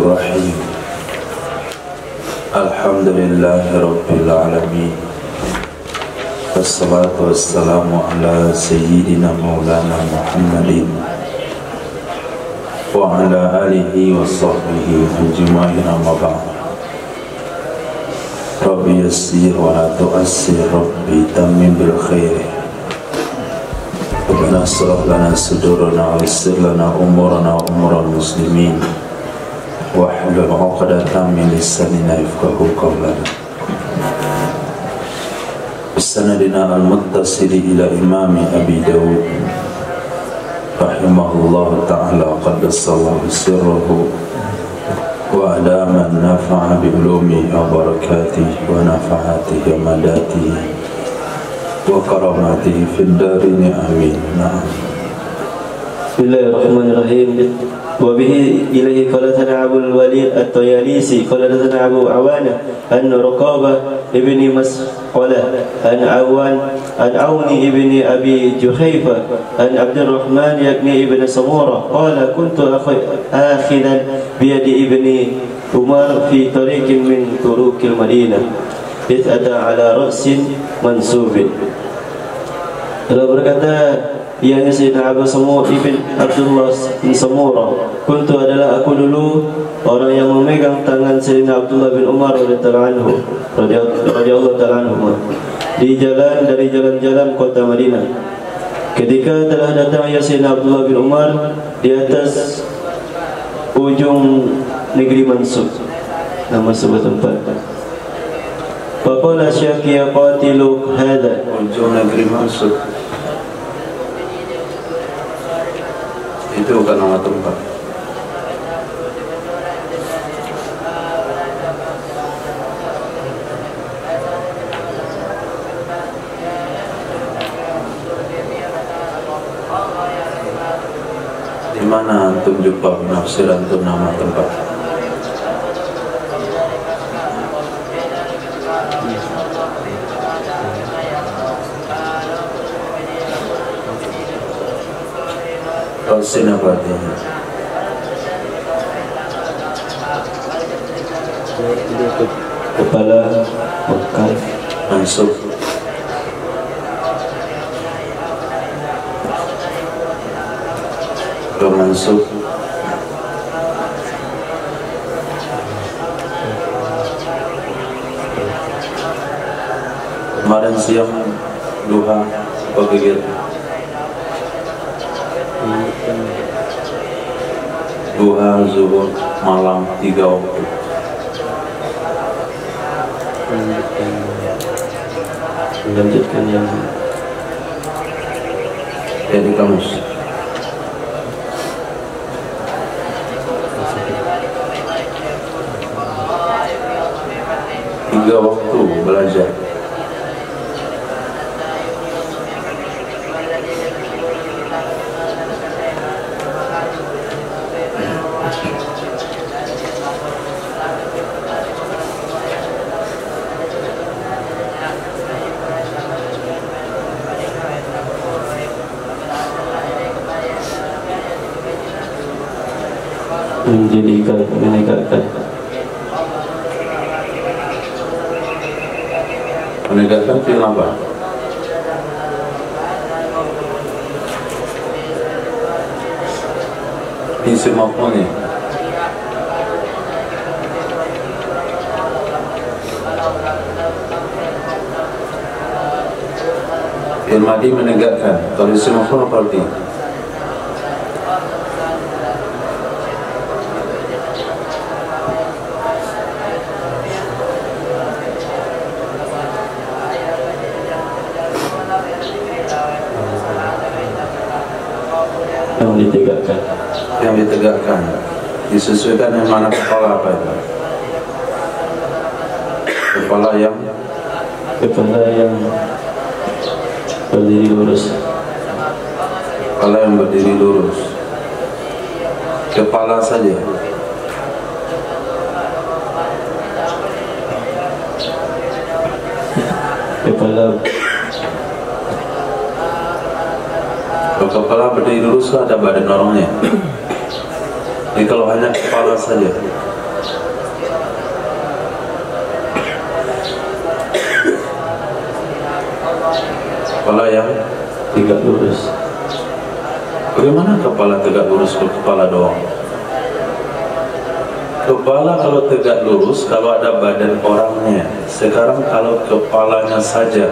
Bismillahirrahmanirrahim. Alhamdulillahirrabbilalamin. Wassalatu wassalamu ala sayyidina maulana Muhammadin wa ala alihi wa sahbihi ajma'in, amma ba'd. Rabbi yassir wa la tu'assir, Rabbi tammim bil khair. Rabbana shrah lana sudurana wa yassir lana umurana wa umural muslimin wahlul 'uqdatam min lisanina yafqahu qawlana. Bisanadina al-muttasili ila imami Abi Dawud rahimahullah ta'ala qaddasallahu sirruhu wa ala man nafa'a bi ulumi wa barakatihi wa nafa'atihi wa madatihi wa karamatihi fid darin amin. Bismillahirrahmanirrahim. Wa bihi ilaihi qala sana Abul Walid At-Tayalisi qala sana Abu Awana an Ruqabah ibni Mas'alah an Awni ibni Abi Juhayfa an Abdurrahman yakni ibni Samurah qala kuntu akhidan biyadi ibni Umar fi tariqin min turuqil Madinah id ata ala ra'sin mansubin. Telah berkata ianya Sayyidina Abu Samur ibn Abdullah bin Samurah, kuntu adalah aku dulu orang yang memegang tangan Sayyidina Abdullah bin Umar radhiyallahu anhu di jalan dari jalan-jalan kota Madinah. Ketika telah datang ya Sayyidina Abdullah bin Umar di atas ujung negeri Mansub, nama sebuah tempat. Faqala syakiya qatilu hadha, Ujung negeri Mansub itu bukan nama tempat. Di mana antum jumpa penafsiran untuk nama tempat? Rasin apa artinya? Kepala Mekah. Mansub. Kalau mansub kemarin siang duha pagi duha, zuhur, malam, 3 waktu. Melanjutkan yang Jadi kamus 3 waktu belajar. Menegakkan film apa? Isim maf'ulnya. Fi'il madhi menegakkan. Kalau isim maf'ul apa arti? Yang ditegakkan disesuaikan dengan mana kepala apa itu? Kepala yang berdiri lurus. Kepala yang berdiri lurus. Kepala saja. Kepala Kalau kepala berdiri lurus ada badan orangnya. Jadi kalau hanya kepala saja, Kepala yang tegak lurus. bagaimana kepala tegak lurus ke kepala doang? Kepala kalau tegak lurus kalau ada badan orangnya. Sekarang kalau kepalanya saja,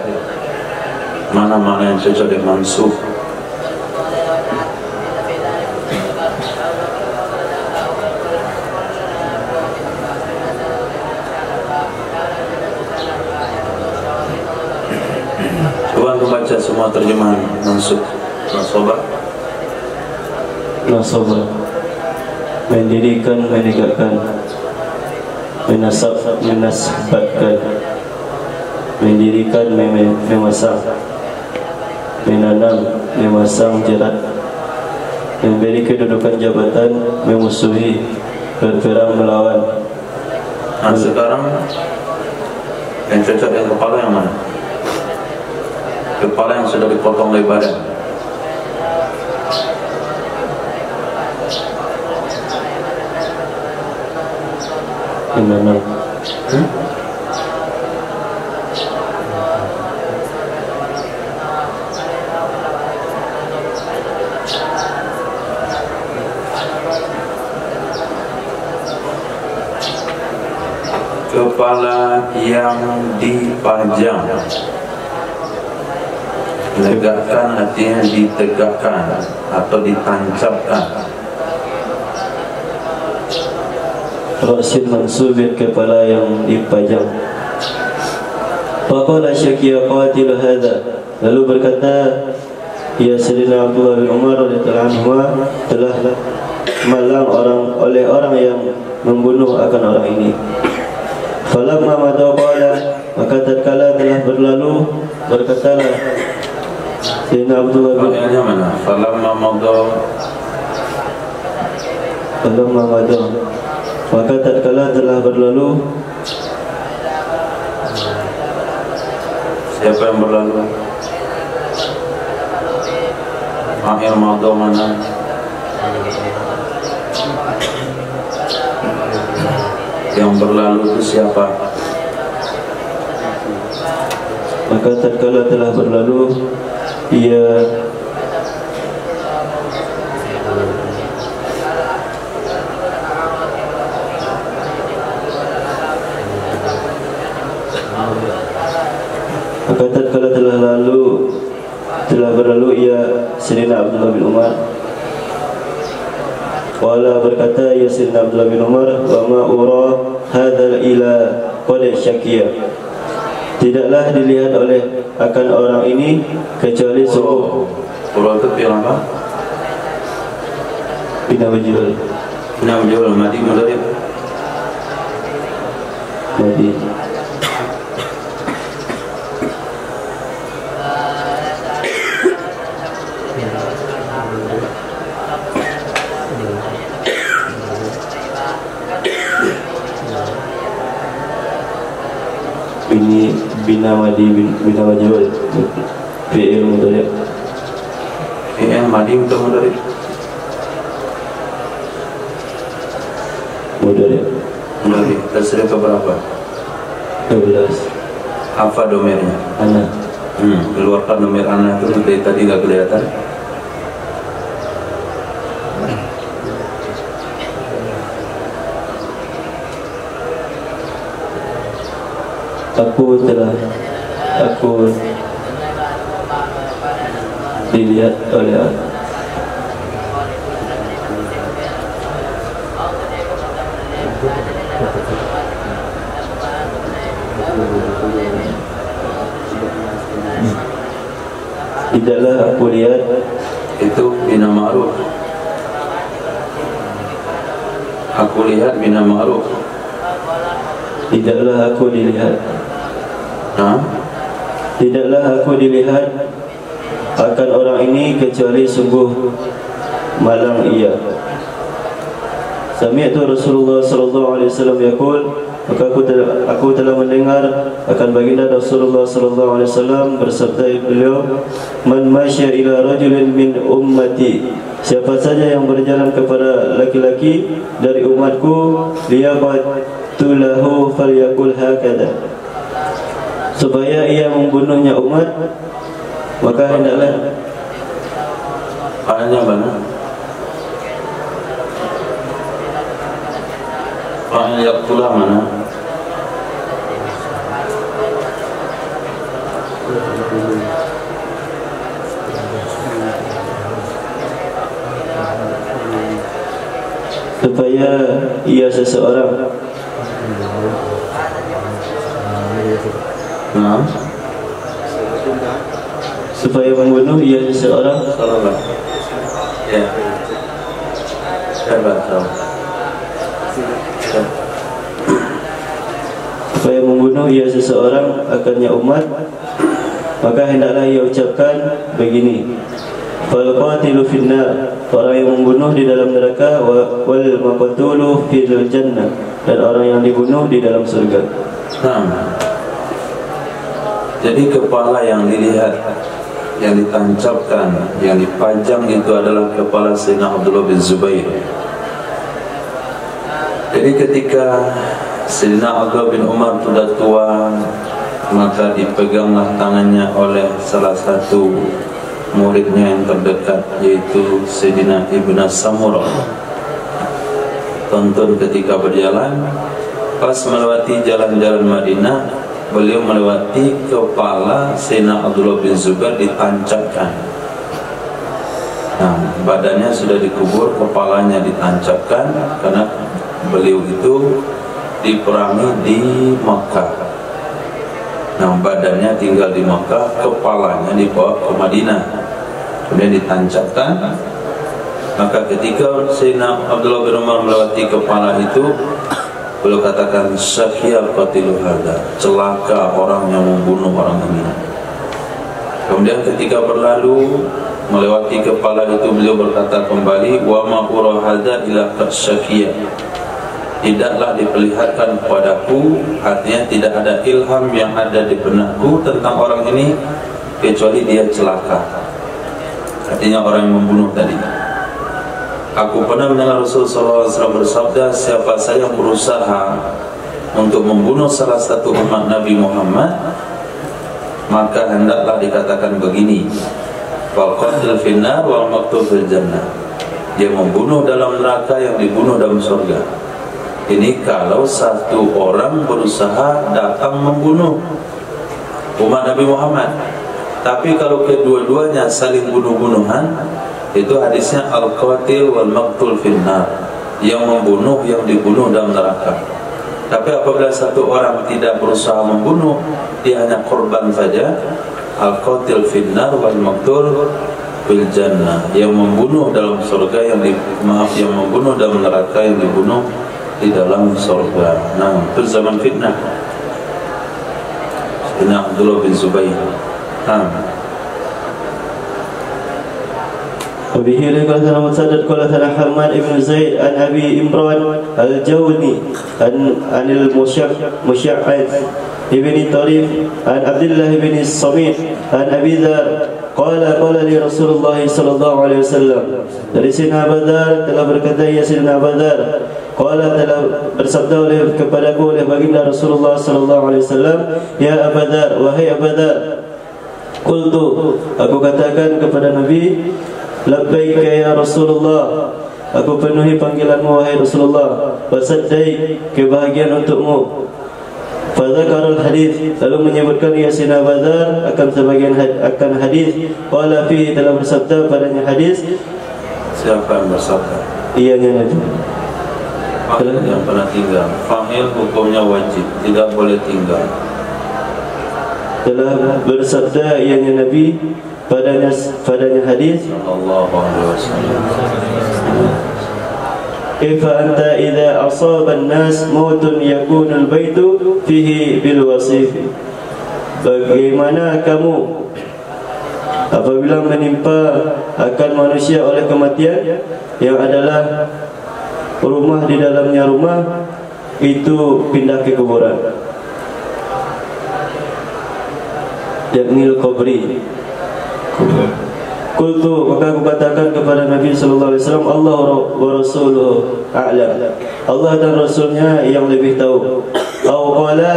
mana-mana yang cocok dengan mansub? Coba untuk baca semua terjemahan mansub. Nasabah, Nasabah, mendirikan, menegakkan. Menasab, menasbatkan. Mendirikan, memasang. Menanam, memasang jerat. Memberi kedudukan jabatan, memusuhi. Berperang, melawan. nah sekarang yang cocok dengan kepala yang mana? Kepala yang sudah dipotong dari badan. Menanam. Kepala yang dipajang. Tegakkan artinya ditegakkan atau ditancapkan. Rasul mansubin, kepala yang dipajang. Faqala Syakiyah qatil hadha, lalu berkata ya Sayyidina Abdullah bin Umar radhiyallahu anhu telah malang oleh orang yang membunuh akan orang ini. Falamma madha qala, maka tatkala telah berlalu berkatalah Sayyidina Abdullah bin Bagiannya mana? Falamma madha, maka tatkala telah berlalu. Siapa yang berlalu? Akhir madha mana? Yang berlalu itu siapa? Maka tatkala telah berlalu, ia maka tatkala telah berlalu ia Sayyidina Abdullah bin Umar. Wala berkata ya Sayyidina Abdullah bin Umar, wa ma ura hadzal ila qad syakiyah, tidaklah dilihat oleh akan orang ini kecuali sungguh. Ura itu fi'il apa? Bina majhul. Bina majhul, madi mudhari. Madi. Ini bina madi, bina majhul, fi'il mudhari. Fi'il madi untuk mudhari. Mudhari. Tasrif ke berapa? 12. Apa domirnya? Ana. Keluarkan domir ana itu dari tadi nggak kelihatan. Aku dilihat oleh tidaklah aku lihat itu bina ma'ruf. Aku lihat bina ma'ruf. tidaklah aku dilihat. Nah, Tidaklah aku dilihat akan orang ini kecuali sungguh malang ia. Sami'tu Rasulullah sallallahu alaihi wasallam yaqul, maka aku telah mendengar akan baginda Rasulullah sallallahu alaihi wasallam bersabda beliau, man masya ila rajulin min ummati, siapa saja yang berjalan kepada laki-laki dari umatku, liyaqatulahu falyaqul hakada, supaya ia membunuhnya umat, maka hendaklah Fa'alnya mana? Fa'al yaqtula mana? supaya ia seseorang supaya membunuh ia seseorang Salah. Ya. Hebat kau. supaya membunuh ia seseorang akannya umat, maka hendaklah ia ucapkan begini: fal qatilu finnar, orang yang membunuh di dalam neraka, wal maqtulu fil jannah, dan orang yang dibunuh di dalam surga. Jadi kepala yang dilihat, yang ditancapkan, yang dipajang itu adalah kepala Sayyidina Abdullah bin Zubair. Jadi ketika Sayyidina Abdullah bin Umar sudah tua, maka dipeganglah tangannya oleh salah satu muridnya yang terdekat, yaitu Sayyidina Ibn Samurah. Tonton ketika berjalan, pas melewati jalan-jalan Madinah, beliau melewati kepala Sayyidina Abdullah bin Zubair ditancapkan. Nah, badannya sudah dikubur, kepalanya ditancapkan karena beliau itu diperangi di Makkah. Nah, badannya tinggal di Makkah, kepalanya dibawa ke Madinah, kemudian ditancapkan. Maka ketika Sayyidina Abdullah bin Umar melewati kepala itu, beliau katakan, "Syaqiya qatilu hadza," celaka orang yang membunuh orang ini. Kemudian ketika berlalu melewati kepala itu, beliau berkata kembali, "Wa ma ura hadza illa syaqiya." Tidaklah diperlihatkan kepadaku, artinya tidak ada ilham yang ada di benakku tentang orang ini kecuali dia celaka. Artinya orang yang membunuh tadi. Aku pernah mendengar Rasulullah SAW bersabda, siapa saja yang berusaha untuk membunuh salah satu umat Nabi Muhammad, maka hendaklah dikatakan begini, wal qatil finnar wal maqtul fil jannah. Dia membunuh dalam neraka, yang dibunuh dalam surga. Ini kalau satu orang berusaha datang membunuh umat Nabi Muhammad. Tapi kalau kedua-duanya saling bunuh-bunuhan, itu hadisnya al-qatil wal maqtul finnar, yang membunuh, yang dibunuh dalam neraka. Tapi apabila satu orang tidak berusaha membunuh, dia hanya korban saja, al-qatil finnar wal maqtul fil jannah, yang membunuh dalam surga, yang membunuh dalam neraka, yang dibunuh di dalam surga. Nah, itu zaman fitnah Sayyidina Abdullah bin Zubair. وبه قال ثنا مسدد قال ثنا حماد بن زيد عن أبي إمران الجوني عن المشعث ابن طريف عن عبد الله بن الصميت عن أبي ذر قال لي رسول الله صلى الله عليه وسلم, dari Sayyidina Abu Dzar telah berkata, ya Sayyidina Abu Dzar, qala telah bersabda kepadaku oleh baginda Rasulullah sallallahu alaihi wasallam, ya Abu Dzar, wahai Abu Dzar. Qultu, aku katakan kepada Nabi, labbaika ya Rasulullah, aku penuhi panggilanmu wahai Rasulullah, wasaddai, kebahagiaan untukmu. Fadzakarul hadis, lalu menyebutkan ya Sayyidina Abu Dzar akan sebagian akan hadis. Qala fihi, telah bersabda padanya hadis. Siapa yang bersabda? Iyanya Nabi. Fa'il yang pernah tinggal, fa'il hukumnya wajib, tidak boleh tinggal. Telah bersabda iyanya Nabi padanya hadis sallallahu alaihi wasallam, kaifa anta idza asaba an-nas mautun yakunu al-baitu fihi bil wasif, bagaimana kamu apabila menimpa akan manusia oleh kematian yang adalah rumah di dalamnya rumah itu pindah ke kuburan, yakni al-qabri. Qultu, maka aku katakan kepada Nabi sallallahu alaihi wasallam, Allah wa rasuluhu a'lam, Allah dan Rasulnya yang lebih tahu. Au qala,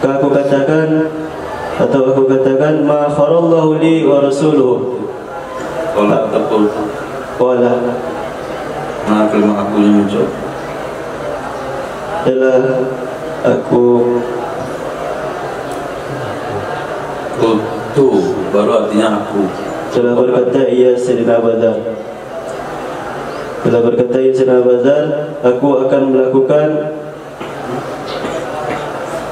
aku katakan Atau aku katakan ma kharallahu li wa rasuluhu. Qala taqul. Qala. Nah, kelima akunya muncul. Telah aku Qultu, baru artinya aku. telah berkata ia Sayyidina Abu Dzar. Telah berkata ia Sayyidina Abu Dzar, aku akan melakukan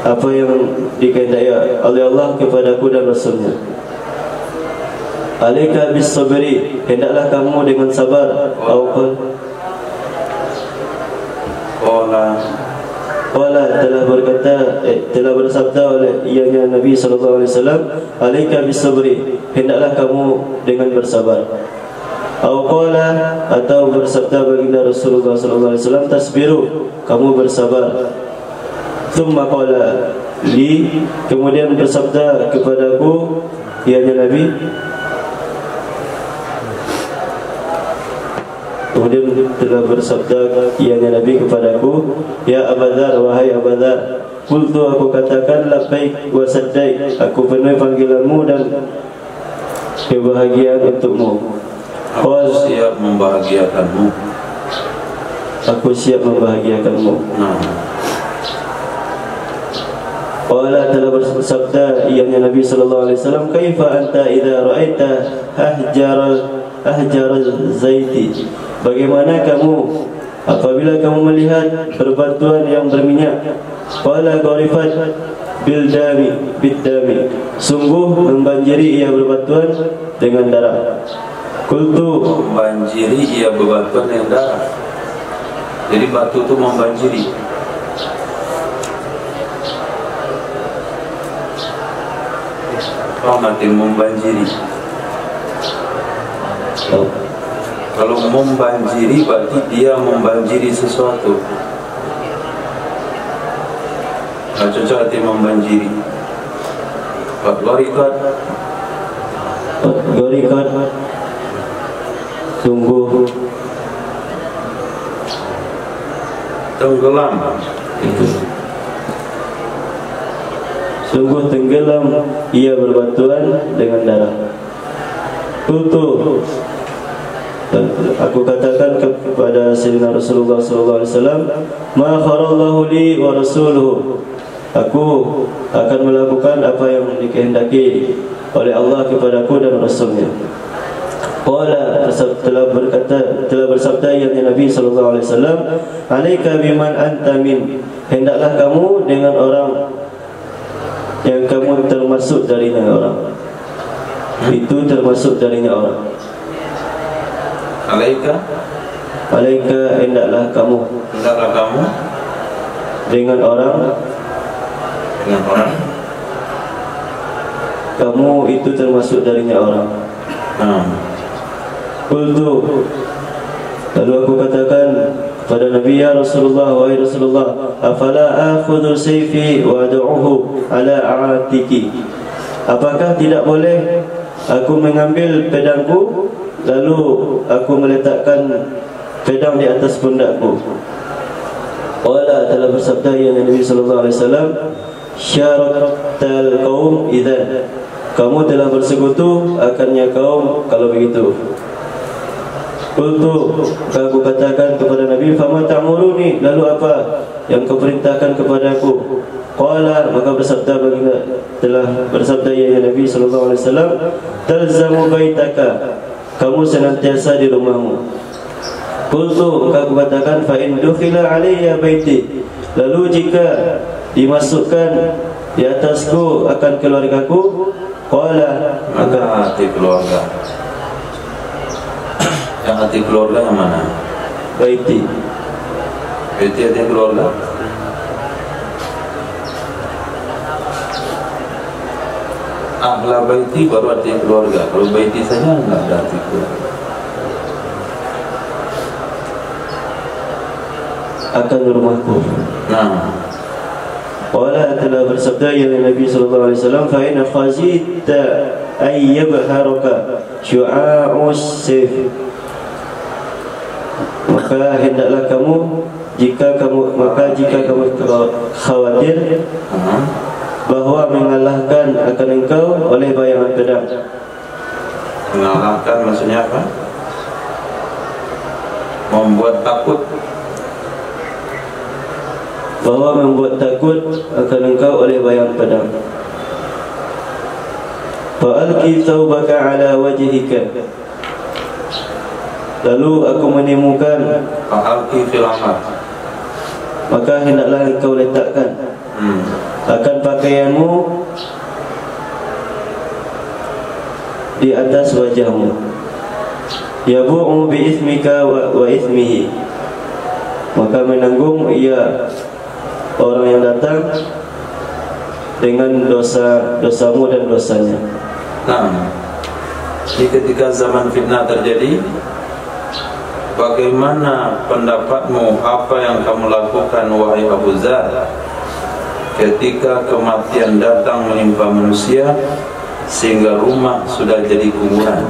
apa yang dikehendaki oleh Allah kepadaku dan Rasulnya. Alaika bis sabri, hendaklah kamu dengan sabar. Qala telah berkata telah bersabda oleh ianya Nabi sallallahu alaihi wasallam, alaika bis sabri, hendaklah kamu dengan bersabar. Atau bersabda baginda Rasulullah sallallahu alaihi wasallam, tasbiru, kamu bersabar. Thumma qala li, kemudian bersabda kepadaku ianya Nabi, kemudian telah bersabda ianya Nabi kepadaku, ya Abu Dzar, wahai Abu Dzar. Qultu, aku katakan, labbaik wa saddaik, aku penuhi panggilanmu dan kebahagiaan untukmu. Aku siap membahagiakanmu. Aku siap membahagiakanmu. Qala, telah bersabda ianya Nabi sallallahu alaihi wasallam, kaifa anta idza ra'aita ahjar zaiti, bagaimana kamu apabila kamu melihat berbatuan yang berminyak? Qala gharifat bid-dami, sungguh membanjiri ia berbatuan dengan darah. Qultu, membanjiri ia berbatuan dengan darah. Jadi batu itu membanjiri. Apa arti membanjiri? Kalau membanjiri berarti dia membanjiri sesuatu. Nah, cocok arti membanjiri. Gorikat, sungguh tenggelam. Itu sungguh tenggelam ia berbatuan dengan darah. Qultu, aku katakan kepada Sayyidina Rasulullah sallallahu alaihi wasallam, ma kharallahu li wa rasuluhu, aku akan melakukan apa yang dikehendaki oleh Allah kepadaku dan Rasulnya. Qala, telah bersabda yang Nabi sallallahu alaihi wasallam, alaika biman anta min, hendaklah kamu dengan orang yang kamu termasuk darinya orang. Itu termasuk darinya orang. Alaika, hendaklah kamu dengan orang. Kamu itu termasuk darinya orang. Qultu, lalu aku katakan kepada Nabi, ya Rasulullah, wahai Rasulullah, afala akhudhu sayfi wa ad'uhu ala a'atiki, apakah tidak boleh aku mengambil pedangku lalu aku meletakkan pedang di atas pundakku? Qala, telah bersabda ya Nabi sallallahu alaihi wasallam, syaratal qaum idzan, kamu telah bersekutu akannya kaum kalau begitu. Qultu, aku katakan kepada Nabi, fama ta'muruni, lalu apa yang kau perintahkan kepadaku? Qala, maka telah bersabda ya Nabi sallallahu alaihi wasallam, talzamu baitaka, kamu senantiasa di rumahmu. Qultu, maka aku katakan, fa in dukhila alayya baiti, lalu jika dimasukkan di atasku akan keluargaku. Qala, maka hati keluarga. Yang hati keluarga yang mana? baiti. Baiti artinya keluarga. Ahla baiti baru artinya keluarga. Kalau baiti saja enggak ada arti keluarga. Akan rumahku. Qala, telah bersabda ya Nabi sallallahu alaihi wasallam, fa in khazita ay yabharuka syu'a'us sayf, maka hendaklah kamu jika kamu khawatir bahwa mengalahkan akan engkau oleh bayangan pedang. Mengalahkan maksudnya apa? Membuat takut. Bahwa membuat takut akan engkau oleh bayangan pedang. Fa'alqi thawbaka ala wajhika. Lalu aku menemukan Fa'alqi fil amr. Maka hendaklah engkau letakkan akan pakaianmu di atas wajahmu. Yabu'u bi ismika wa ismihi. Maka menanggung ia orang yang datang dengan dosamu dan dosanya. Nah, jadi ketika zaman fitnah terjadi, bagaimana pendapatmu, apa yang kamu lakukan wahai Abu Dzar ketika kematian datang menimpa manusia sehingga rumah sudah jadi kuburan?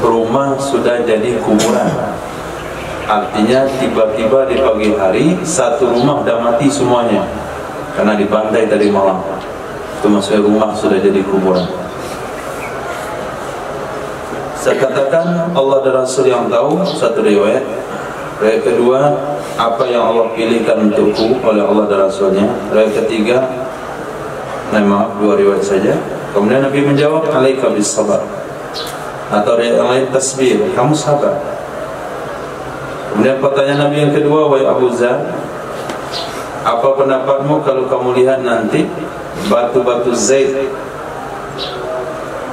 Rumah sudah jadi kuburan. Artinya tiba-tiba di pagi hari satu rumah sudah mati semuanya karena dibantai tadi malam. Itu maksudnya rumah sudah jadi kuburan. Saya katakan Allah dan Rasul yang tahu, satu riwayat. Riwayat kedua, apa yang Allah pilihkan untukku oleh Allah dan Rasulnya. Riwayat ketiga, maaf, dua riwayat saja. Kemudian Nabi menjawab, alaika bis sabar. Atau riwayat yang lain, tasbir, kamu sabar. Kemudian pertanyaan Nabi yang kedua, wahai Abu Dzar, apa pendapatmu kalau kamu lihat nanti batu-batu Zaid,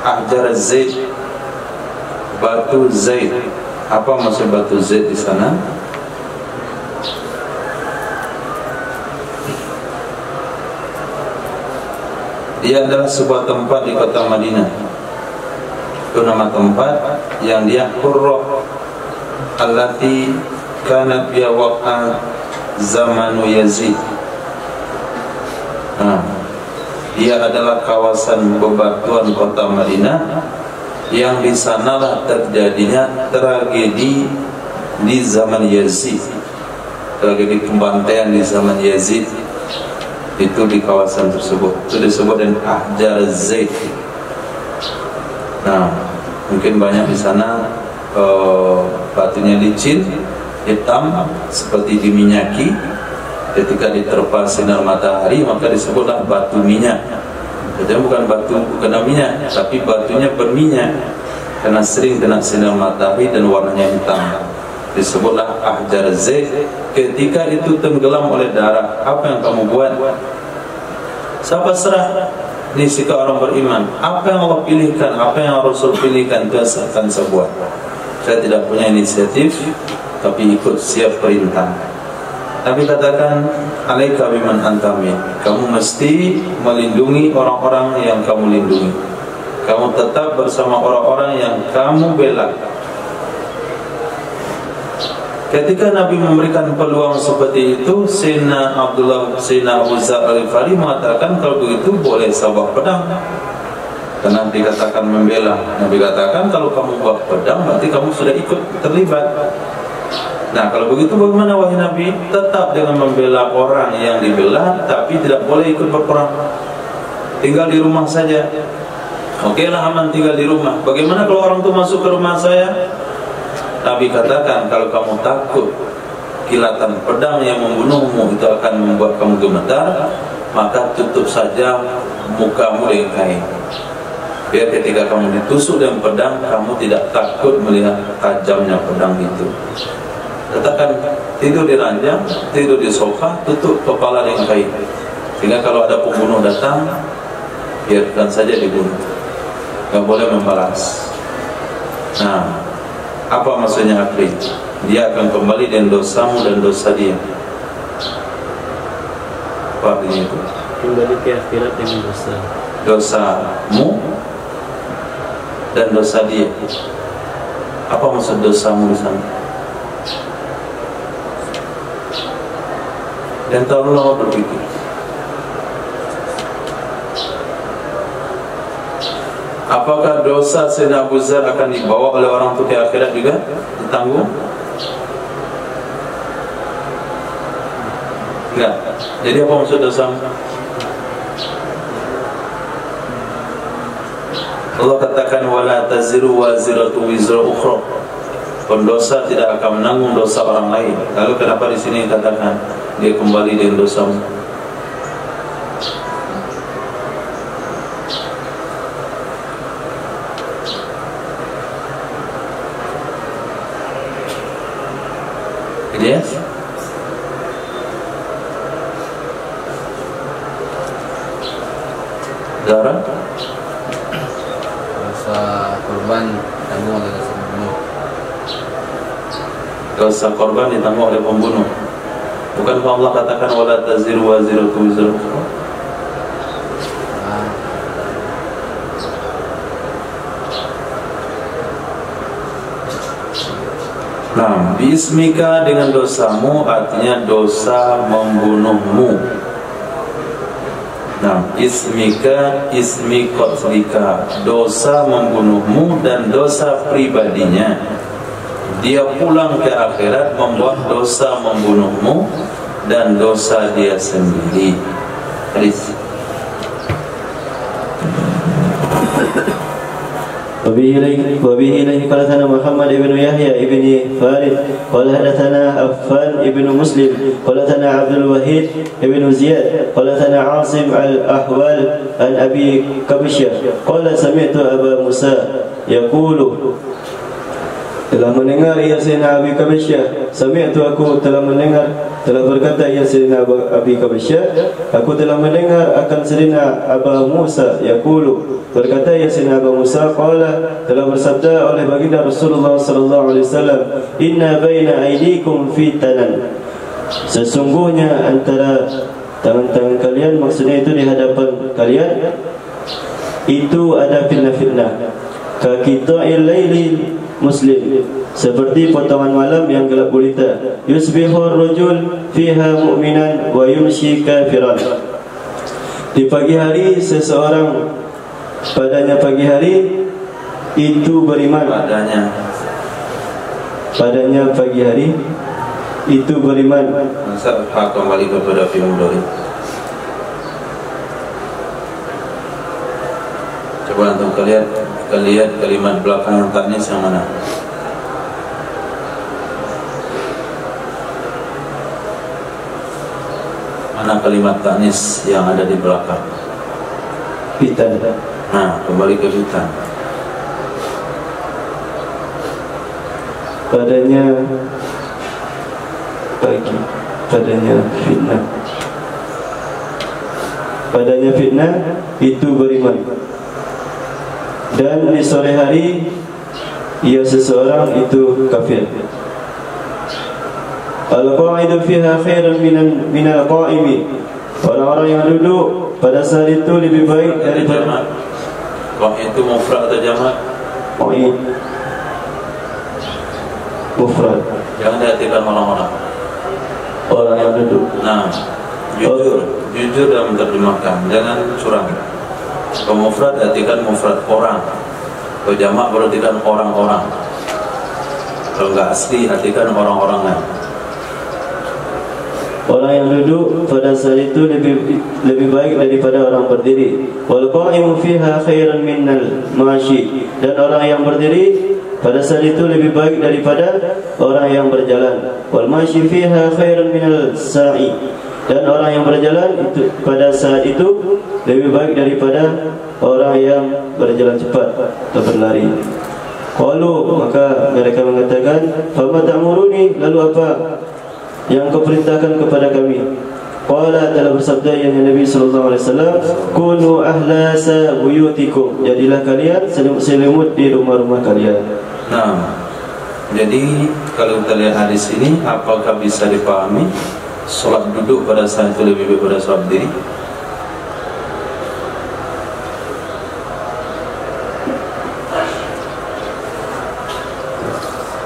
ahjar Zaid, batu Zaid? Apa maksud batu Zaid di sana? Dia adalah sebuah tempat di kota Madinah. Itu nama tempat yang dia Qurrah allati kanat biha waqa zamanu Yazid. Dia adalah kawasan bebatuan kota Madinah yang di sanalah terjadinya tragedi di zaman Yazid. Tragedi pembantaian di zaman Yazid itu di kawasan tersebut. Itu disebut dengan Ahjar Zaid. Nah, mungkin banyak di sana batunya licin, hitam, seperti diminyaki. Ketika diterpa sinar matahari maka disebutlah batu minyak. Jadi bukan batu kena minyak, tapi batunya berminyak karena sering kena sinar matahari dan warnanya hitam. Disebutlah Ahjar Zaid. Ketika itu tenggelam oleh darah, apa yang kamu buat? Siapa serah ini sikap orang beriman. Apa yang Allah pilihkan, apa yang Rasul pilihkan, itu akan saya buat. Saya tidak punya inisiatif, tapi ikut siap perintah. Nabi katakan, alaika biman antamin. Kamu mesti melindungi orang-orang yang kamu lindungi. Kamu tetap bersama orang-orang yang kamu bela. Ketika Nabi memberikan peluang seperti itu, Sayyidina Abu Dzar Al-Ghifari mengatakan, kalau begitu boleh sabak pedang. Karena dikatakan membela. Nabi katakan, kalau kamu bawa pedang berarti kamu sudah ikut terlibat. Nah, kalau begitu bagaimana wahai Nabi? Tetap dengan membela orang yang dibela, tapi tidak boleh ikut berperang. Tinggal di rumah saja. Oke lah, aman tinggal di rumah. Bagaimana kalau orang itu masuk ke rumah saya? Nabi katakan, kalau kamu takut kilatan pedang yang membunuhmu itu akan membuat kamu gemetar, maka tutup saja mukamu dengan kain. Biar ketika kamu ditusuk dengan pedang, kamu tidak takut melihat tajamnya pedang itu. Katakan tidur di ranjang, tidur di sofa, tutup kepala dengan kain. Sehingga kalau ada pembunuh datang, biarkan saja dibunuh. Gak boleh membalas. Nah, apa maksudnya akhir? Dia akan kembali dengan dosamu dan dosa dia. Apa artinya itu? Kembali ke akhirat dengan dosa. Dosamu dan dosa dia. Apa maksud dosamu di sana? Dan tolong berpikir. Apakah dosa Sayyidina Abu Dzar akan dibawa oleh orang itu ke akhirat juga? Ditanggung? Enggak. Jadi apa maksud dosa? Allah katakan wala taziru waziratu wizra ukhra. Pendosa tidak akan menanggung dosa orang lain. Lalu kenapa di sini katakan dia kembali dengan dosamu? Yes. Zara? Dosa korban tanggung oleh dosa pembunuh. Dosa korban ditanggung oleh pembunuh. Bukankah Allah katakan wala taziru waziratu wizra ukhra? Nah, bismika dengan dosamu artinya dosa membunuhmu. Nah, ismika ismi qatlika, dosa membunuhmu dan dosa pribadinya. Dia pulang ke akhirat membuat dosa membunuhmu dan dosa dia sendiri. Hadis. وبه إليه قال حدثنا محمد بن يحيى بن فارس قال حدثنا عفان بن مسلم قال حدثنا عبد الوهيد بن زياد قال حدثنا عاصم الأحوال عن أبي كبشة قال سمعت أبا موسى يقول telah mendengar ia Sayyidina Abi Kabisyah. Sami'tu, aku telah mendengar, telah berkata ia Sayyidina Abi Kabisyah, aku telah mendengar akan Sayyidina Abu Musa yaqulu, berkata ia Sayyidina Abu Musa qala, telah bersabda oleh baginda Rasulullah sallallahu alaihi wasallam, inna baina aydikum fitanan, sesungguhnya antara tangan-tangan kalian, maksudnya itu di hadapan kalian itu ada fitnah-fitnah, ka qita'il laili muslim, seperti potongan malam yang gelap gulita, yusbihur rajul fiha mu'minan wa yumshi kafiran. Di pagi hari seseorang, padanya pagi hari itu beriman, padanya pagi hari itu beriman. Masa kembali kepada film Dori. Coba antum lihat kalimat belakang taknis yang mana? Mana kalimat taknis yang ada di belakang? Fitan. Nah, kembali ke fitan. Padanya pagi, padanya fitnah. Padanya fitnah itu beriman. Dan di sore hari ia seseorang itu kafir. Al-qa'idu fiha khairun minal qa'imi, orang-orang yang duduk pada saat itu lebih baik daripada. Qa'id itu mufrad atau jamak? Qa'id mufrad. Jangan diartikan orang-orang, orang yang duduk. Nah, jujur dalam menerjemahkan, jangan curang. Kalau mufrad artikan mufrad orang, kalau jamak berartikan orang-orang. Kalau enggak asli artikan orang-orang lain. Orang yang duduk pada saat itu lebih baik daripada orang berdiri. Wal qa'imu fiha khairan minal mashi, dan orang yang berdiri pada saat itu lebih baik daripada orang yang berjalan. Wal mashi fiha khairan minal sa'i, dan orang yang berjalan itu pada saat itu lebih baik daripada orang yang berjalan cepat atau berlari. Qalu, maka mereka mengatakan, fama ta'muruni, lalu apa yang kau perintahkan kepada kami? Qala, telah bersabda yang Nabi sallallahu alaihi wasallam, kunu ahlasa buyutikum, jadilah kalian selimut di rumah-rumah kalian. Nah, jadi kalau kita lihat hadis ini, apakah bisa dipahami sholat duduk pada saat itu lebih baik pada sholat berdiri?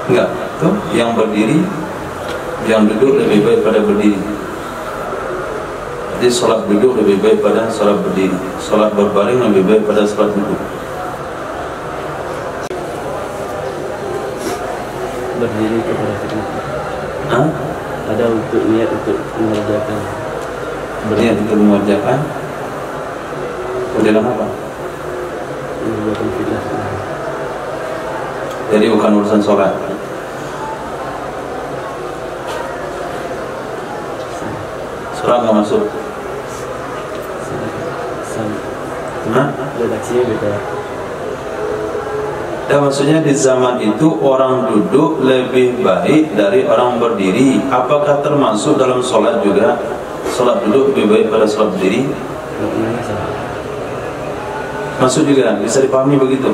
Enggak, tuh yang berdiri, yang duduk lebih baik pada berdiri. Jadi sholat duduk lebih baik pada sholat berdiri, sholat berbaring lebih baik pada sholat duduk. Berdiri kepada fitnah. Hah? Ada untuk niat untuk mengerjakan. Niat untuk mengerjakan. Dalam apa? Mengerjakan fitnah. Jadi bukan urusan sholat. Sholat nggak masuk. Hah? Redaksinya beda. Dan maksudnya di zaman itu orang duduk lebih baik dari orang berdiri. Apakah termasuk dalam sholat juga? Sholat duduk lebih baik pada sholat berdiri? Maknanya sama. Masuk juga, bisa dipahami begitu?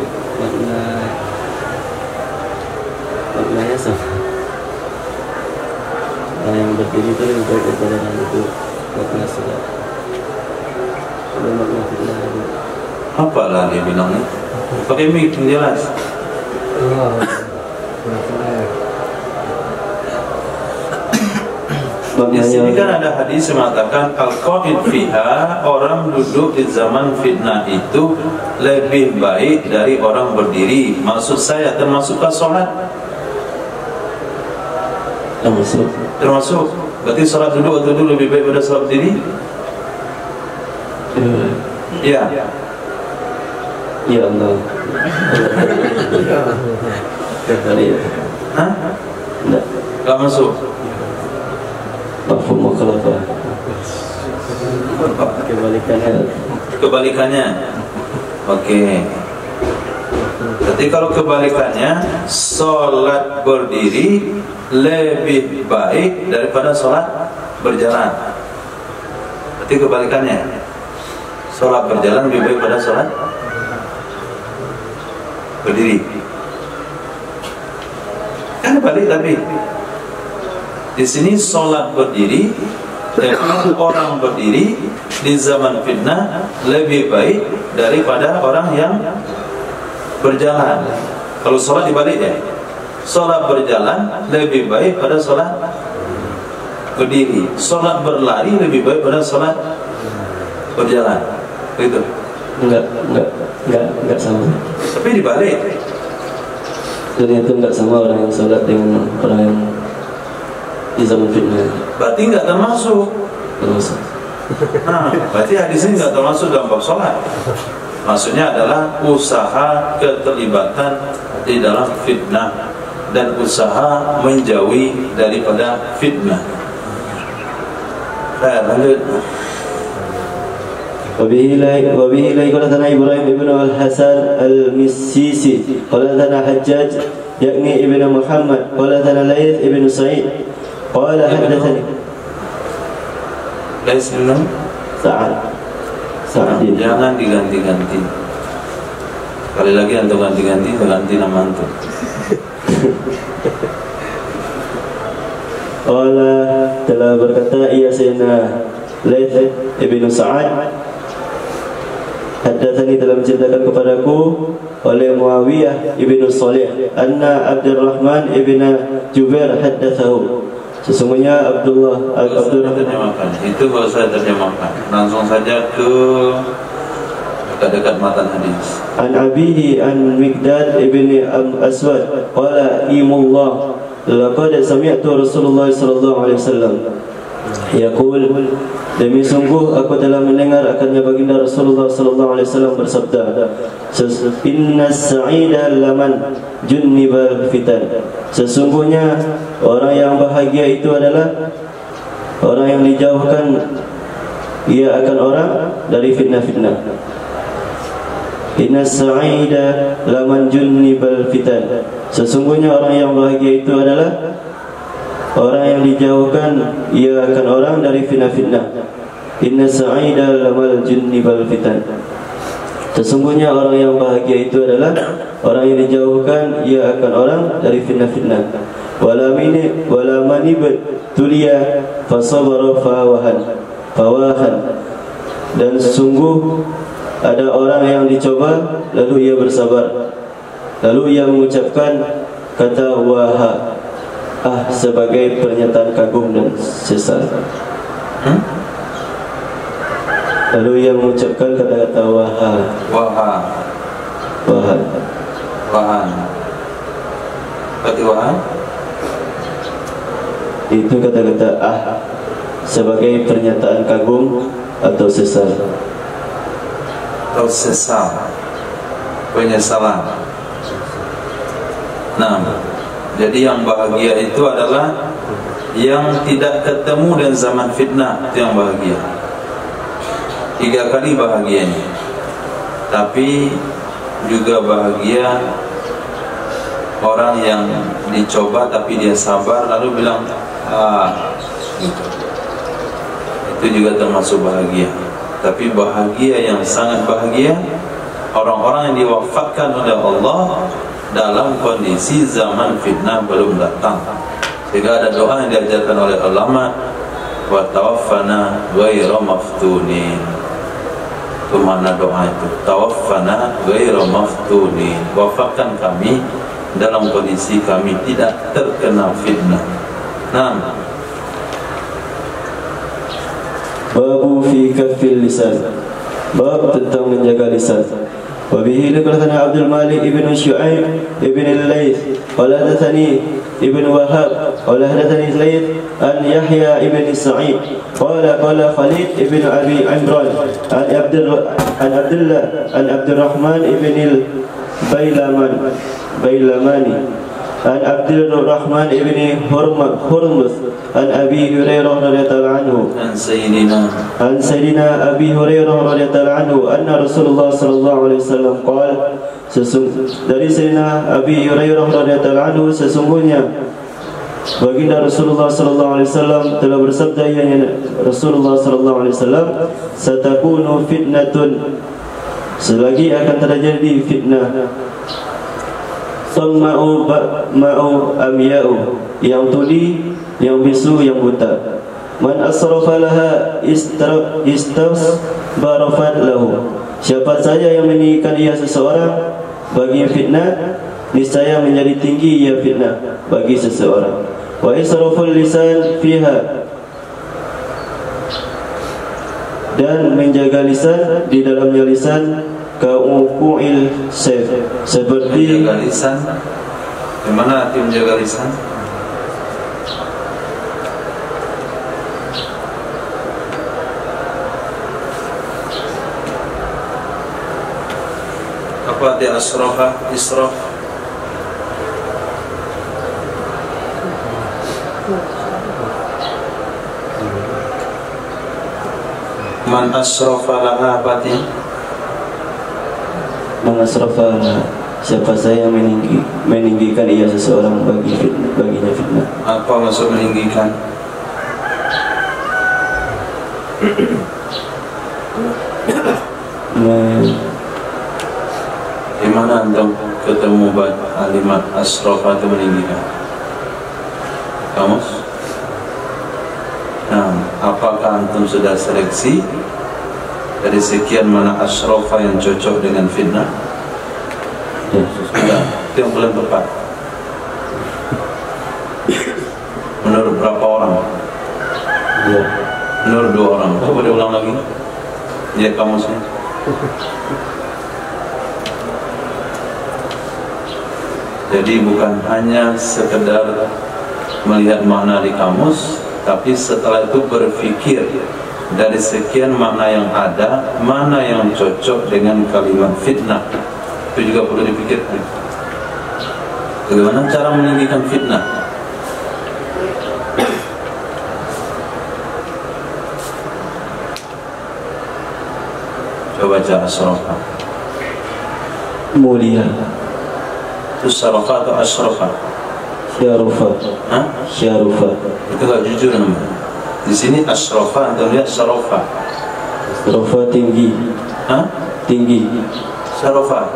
Maknanya sama. Nah, yang berdiri itu lebih baik daripada yang duduk. Makna sholat. Ada makna fitnah. Apalah dia bilang nih? Pakai mic jelas. Di sini kan ada hadis yang mengatakan al-qa'id fiha, orang duduk di zaman fitnah itu lebih baik dari orang berdiri. Maksud saya termasukkah sholat? Termasuk. Berarti sholat duduk atau duduk lebih baik pada sholat berdiri? Ya. Ya Allah. Hah? Enggak. Gak masuk. Mafhum mukhalafah. Kebalikannya. Kebalikannya. Oke. Jadi kalau kebalikannya, sholat berdiri lebih baik daripada sholat berjalan. Berarti kebalikannya, sholat berjalan lebih baik pada sholat berdiri. Kan balik tapi di sini sholat berdiri, orang berdiri di zaman fitnah lebih baik daripada orang yang berjalan. Kalau sholat dibalik ya, sholat berjalan lebih baik pada sholat berdiri. Sholat berlari lebih baik pada sholat berjalan. Begitu? Enggak sama. Tapi dibalik. Jadi itu enggak sama orang yang sholat dengan orang yang di zaman fitnah. Berarti enggak termasuk. Termasuk. Nah, berarti hadis ini enggak termasuk dalam bab sholat. Maksudnya adalah usaha keterlibatan di dalam fitnah dan usaha menjauhi daripada fitnah. Lanjut. وبه إليه قال ثنا إبراهيم ابن الحسن المسيسي قال ثنا حجاج يعني ابن محمد قال ثنا ليث ابن سعيد قال حدثني Guys, minum. Sa'ad. Jangan diganti-ganti. Sekali lagi antum ganti-ganti, ganti nama antum. Allah telah berkata ia Sayyidina Laith ibn Sa'ad Haddatsani telah menceritakan kepadaku oleh Muawiyah ibn Salih anna Abdurrahman ibn Jubair haddatsahu. Sesungguhnya Abdurrahman itu enggak usah terjemahkan. Langsung saja ke dekat-dekat matan hadis. An abihi an Miqdad ibn Aswad qala imullah laqad sami'tu Rasulullah sallallahu alaihi wasallam yaqul, demi sungguh aku telah mendengar akannya baginda Rasulullah sallallahu alaihi wasallam bersabda, inna sa'ida laman junnibal fitan. Sesungguhnya orang yang bahagia itu adalah orang yang dijauhkan ia akan orang dari fitnah-fitnah. Inna sa'ida laman junnibal fitan. Sesungguhnya orang yang bahagia itu adalah orang yang dijauhkan ia akan orang dari fitnah-fitnah. Inna sa'ida lamal junnibal fitan. Sesungguhnya orang yang bahagia itu adalah orang yang dijauhkan ia akan orang dari fitnah-fitnah. Wala manib tuliya fasabara fawahan. Dan sungguh ada orang yang dicoba lalu ia bersabar, lalu ia mengucapkan kata waha sebagai pernyataan kagum dan sesal. Lalu ia mengucapkan kata-kata wahan. Berarti wahan itu kata-kata sebagai pernyataan kagum atau sesal. Atau sesal, penyesalan. Nah, jadi yang bahagia itu adalah yang tidak ketemu dengan zaman fitnah, itu yang bahagia. 3 kali bahagianya. Tapi juga bahagia orang yang dicoba tapi dia sabar lalu bilang gitu. Itu juga termasuk bahagia. Tapi bahagia yang sangat bahagia orang-orang yang diwafatkan oleh Allah dalam kondisi zaman fitnah belum datang. Sehingga ada doa yang diajarkan oleh ulama, wa tawaffana ghairu maftunin. Itu makna doa itu, tawaffana ghairu maftunin, wafatkan kami dalam kondisi kami tidak terkena fitnah. Nah, babu fi kaffil lisan, bab tentang menjaga lisan. Wabihi laqathana Abdul Malik ibn Syu'aib ibn al-Layth qala hadatsani ibn Wahab qala hadatsani Zaid an Yahya ibn Sa'id qala Khalid ibn Abi Imran an Abdullah an Abdurrahman ibn al-Bailamani an Abdurrahman ibn Hurmuz an Abi Hurairah radhiyallahu anhu an Sayyidina Abi Hurairah radhiyallahu anhu anna Rasulullah sallallahu alaihi wasallam qala, dari Sayyidina Abi Hurairah radhiyallahu anhu, sesungguhnya baginda Rasulullah sallallahu alaihi wasallam telah bersabda, yang Rasulullah sallallahu alaihi wasallam, satakunu fitnatun, selagi akan terjadi fitnah, Samma'u ma'u amya'u, yang tuli, yang bisu, yang buta. Man asrafa laha istasbarafat lahu, siapa saja yang meninggikan ia seseorang bagi fitnah, niscaya menjadi tinggi ia fitnah bagi seseorang. Wa israful lisan fiha, dan menjaga lisan, di dalamnya lisan, ka'uqu'il sayf, seperti menjaga lisan. Bagaimana arti menjaga lisan? Apa arti asrafa? Israf. Man asrafa laha batin, mengasrafa, siapa saya meninggikan ia seseorang baginya fitnah. apa maksud meninggikan? Di mana antum ketemu kalimat asrafa itu meninggikan? Kamus? Nah, apakah antum sudah seleksi dari sekian mana asrafa yang cocok dengan fitnah? Ya, Sudah, itu yang paling tepat. Menurut berapa orang? ya. Menurut 2 orang. Coba diulang lagi. Ya, kamusnya. Jadi bukan hanya sekedar melihat makna di kamus, tapi setelah itu berpikir dari sekian makna yang ada, mana yang cocok dengan kalimat fitnah. Itu juga perlu dipikirkan. Bagaimana cara meninggikan fitnah? Coba baca asrafa. Mulia, Itu syarafa atau asrafa? syarufa, Hah? syarufa, Itu gak jujur namanya. Di sini asrafa, antum lihat syarafa. syarufa tinggi, Hah? tinggi, Syarafa.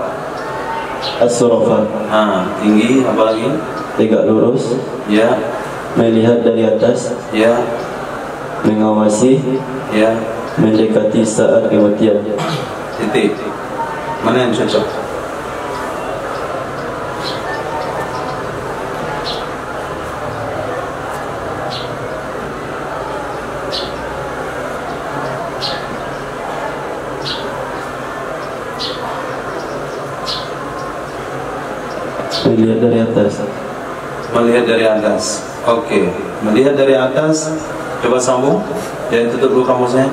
asrafa Tinggi, apa lagi? tegak lurus, Ya, melihat dari atas, ya, mengawasi, ya. mendekati saat kematian. Titik. Mana yang cocok? Melihat dari atas. Melihat dari atas. Oke, melihat dari atas. Coba sambung. Jangan tutup dulu kamusnya.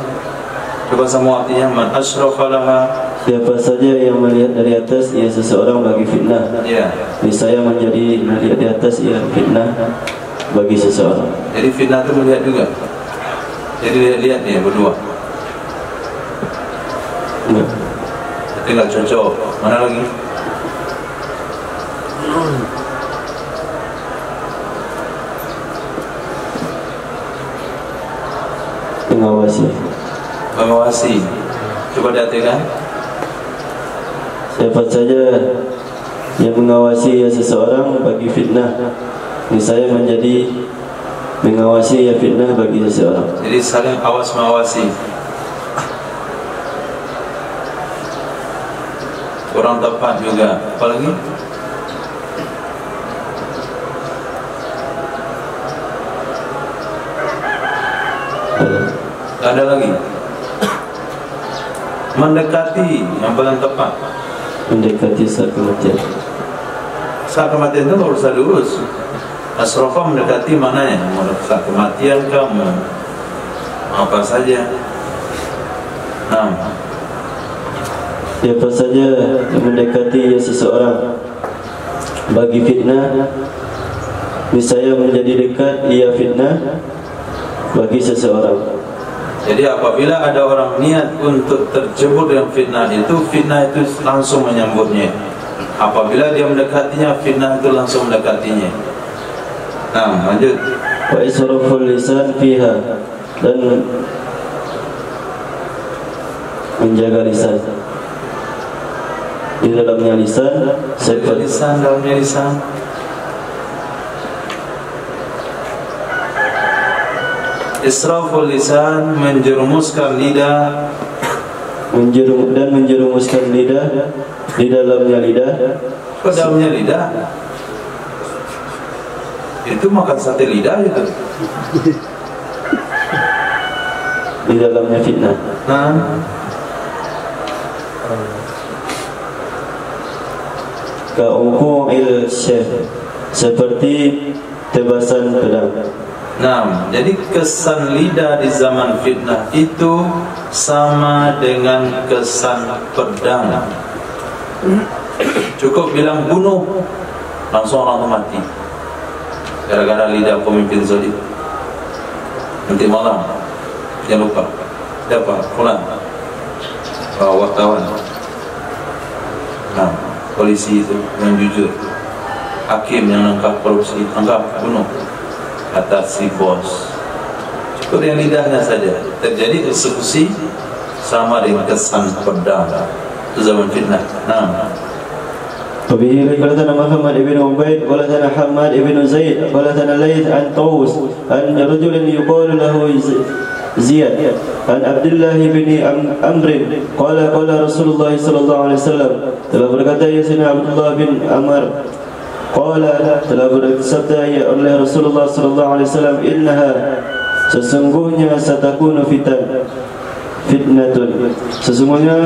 Coba sambung artinya. Man asrafa laha Siapa saja yang melihat dari atas ia seseorang bagi fitnah. Ya. Niscaya menjadi melihat di atas ia fitnah bagi seseorang. Jadi fitnah itu melihat juga. Jadi lihat dia berdua. Ya. Tinggal cocok. Mana lagi? Mengawasi. Mengawasi. Coba diartikan. Siapa saja yang mengawasi ya seseorang bagi fitnah, niscaya menjadi mengawasi ya fitnah bagi seseorang. Jadi saling awas mengawasi. Kurang tepat juga. Apa lagi? Ada lagi. Mendekati yang paling tepat. Mendekati saat kematian. Saat kematian itu nggak usah lurus. Asrofa mendekati mananya? Saat kematian kamu apa saja. Nah, siapa saja yang mendekati seseorang bagi fitnah, niscaya menjadi dekat ia fitnah bagi seseorang. jadi apabila ada orang niat untuk terjebur dengan fitnah itu langsung menyambutnya. Apabila dia mendekatinya, fitnah itu langsung mendekatinya. Nah, lanjut. Wa israful lisan fiha, dan menjaga lisan. Di dalamnya lisan, seperti Lisan, dalamnya lisan. Israful lisan, menjerumuskan lidah, dan menjerumuskan lidah di dalamnya lidah. ke dalamnya lidah. Itu makan sate lidah itu. Di dalamnya fitnah. Nah, Ka'uqu'il syekh, seperti tebasan pedang. nah, jadi kesan lidah di zaman fitnah itu sama dengan kesan pedang. Cukup bilang bunuh, langsung orang itu mati. Gara-gara lidah pemimpin zalim. Nanti malam, jangan lupa. Siapa? Fulan. Wartawan. Nah, polisi itu yang jujur. Hakim yang nangkap korupsi, tangkap, bunuh. Kata si bos. Cukup yang lidahnya saja. Terjadi eksekusi sama dengan kesan pedang. Itu zaman fitnah. Nah, وبه قال لنا محمد بن عبيد قال لنا حماد بن زيد قال لنا ليث عن طوس عن رجل يقال له زياد عن عبد الله بن عمرو قال قال رسول الله صلى الله عليه وسلم telah berkata Sayyidina Abdullah bin Amr qala telah bersabda oleh Rasulullah sallallahu alaihi wasallam innaha sesungguhnya satakunu fitnatun sesungguhnya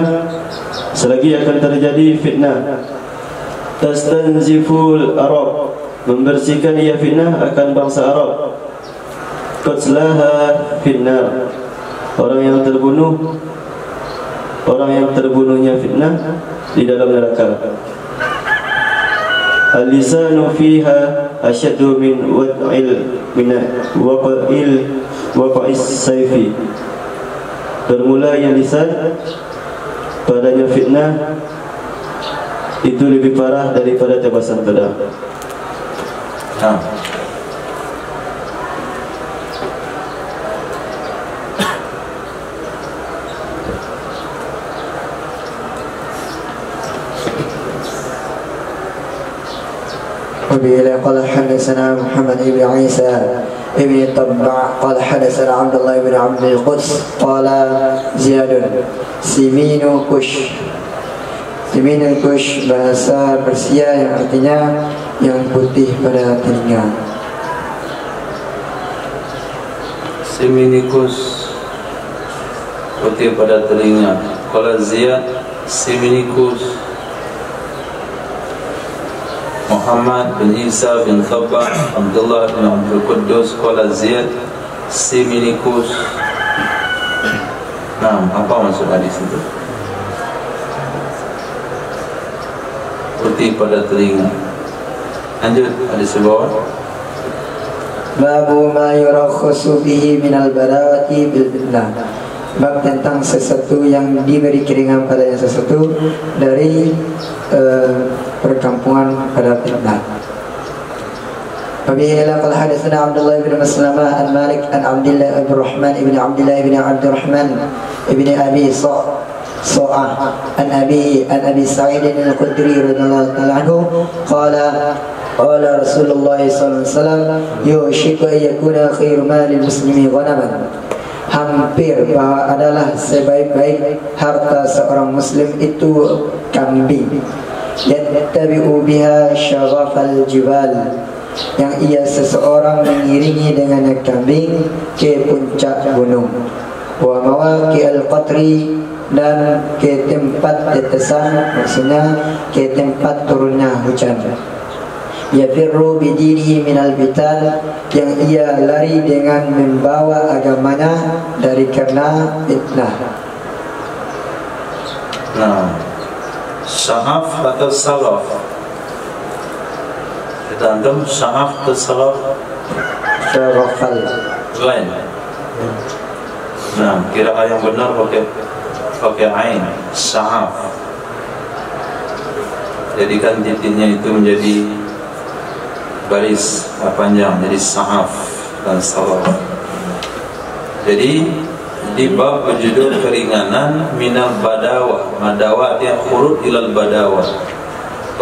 selagi akan terjadi fitnah tastanziful Arab membersihkan ia fitnah akan bangsa Arab qatlaha fitnah orang yang terbunuhnya fitnah di dalam neraka. Al-lisanu fiha asyaddu min waqa'is sayfi. Bermula yang lisan padanya fitnah itu lebih parah daripada tebasan pedang. nah. وبه قال حدثنا محمد بن عيسى ابن الطبع قال حدثنا عبد الله بن عبد القدس قال زياد Siminu Kush. Siminu Kush bahasa Persia yang artinya yang putih pada telinga. Siminikus putih pada telinga. Kalau Ziyad Siminikus Muhammad bin Isa bin Thabah Abdullah bin Abdul Quddus Qala Ziyad Siminikus. Nah, apa maksud hadis itu? putih pada telinga. Lanjut, ada sebuah Babu ma yurakhasu bihi minal barawati bil fitnah. Bab tentang sesuatu yang diberi keringan padanya sesuatu dari perkampungan pada fitnah. Wabihi laqad hadatsana Abdullah bin Maslamah an Malik an Abdullah bin Rahman ibn Abdullah ibn Abdurrahman ibn Abi So'ah an Abi Sa'id al-Khudri radhiyallahu ta'ala anhu qala qala Rasulullah sallallahu alaihi wasallam yushiku an yakuna khairu malil muslimi ghanaman. Hampir bahwa adalah sebaik-baik harta seorang muslim itu kambing. Yattabi'u biha syarafal jibal, yang ia seseorang mengiringi dengan kambing ke puncak gunung. Wa mawaqi'al qatri, dan ke tempat tetesan, maksudnya ke tempat turunnya hujan. Yafirru bidinihi minal bital, yang ia lari dengan membawa agamanya dari karena fitnah. Nah, syahaf atau salaf? Kita antum syahaf atau salaf? Syarafal Lain. Nah, kira yang benar pakai ain, syahaf. Jadikan titiknya itu menjadi baris panjang, jadi sahaf dan salaf. Jadi di bab berjudul keringanan minal badawa, madawa yang khurud ilal badawa,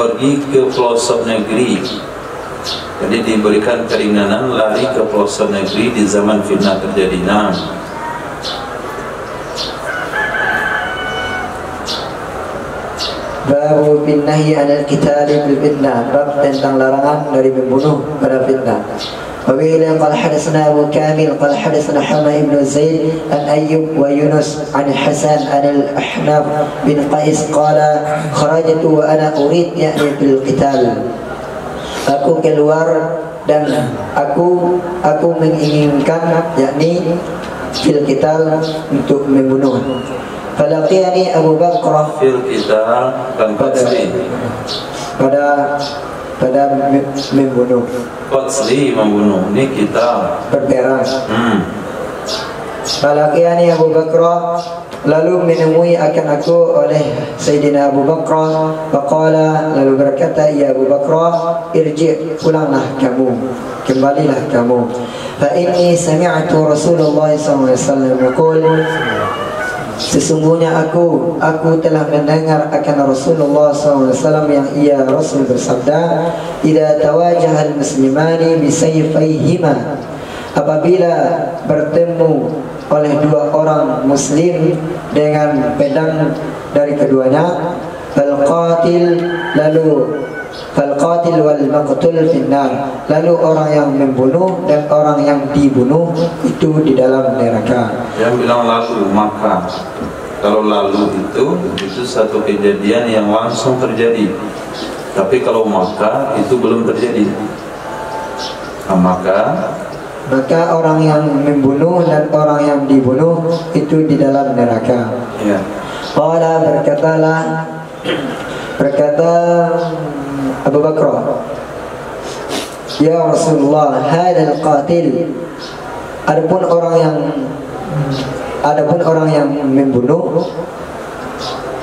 pergi ke pelosok negeri. Jadi diberikan keringanan lari ke pelosok negeri di zaman fitnah terjadi. Nah, Babu bin nahi anil qitali bil fitnah, bab tentang larangan dari membunuh pada fitnah. Wabihi qala hadatsana Abu Kamil qala hadatsana Hamad ibn Zaid an Ayyub wa Yunus an Hasan an al-Ahnaf bin Qais qala kharajtu wa ana urid ya'ni bil qital. Aku keluar dan aku menginginkan yakni fil qital, untuk membunuh. Falaqiyani Abu Bakr fil qital dan qatli. Pada membunuh. Qatli membunuh. Ini kita berperang. Falaqiyani Abu Bakr, lalu menemui akan aku oleh Sayyidina Abu Bakr. Faqala, lalu berkata, ya Abu Bakr, irji', pulanglah kamu, kembalilah kamu. Fa inni sami'tu Rasulullah sallallahu alaihi wasallam yaqul, sesungguhnya aku telah mendengar akan Rasulullah SAW yang ia Rasul bersabda, idza tawajaha al-muslimani bisayfayhima, apabila bertemu oleh dua orang muslim dengan pedang dari keduanya, Falqatil wal maqtul finnar, lalu orang yang membunuh dan orang yang dibunuh itu di dalam neraka. Yang bilang lalu, maka kalau lalu itu satu kejadian yang langsung terjadi. Tapi kalau maka itu belum terjadi. Nah, maka orang yang membunuh dan orang yang dibunuh itu di dalam neraka. Ya. Qala, berkata Abu Bakr, ya Rasulullah, hadal qatil, adapun orang yang membunuh,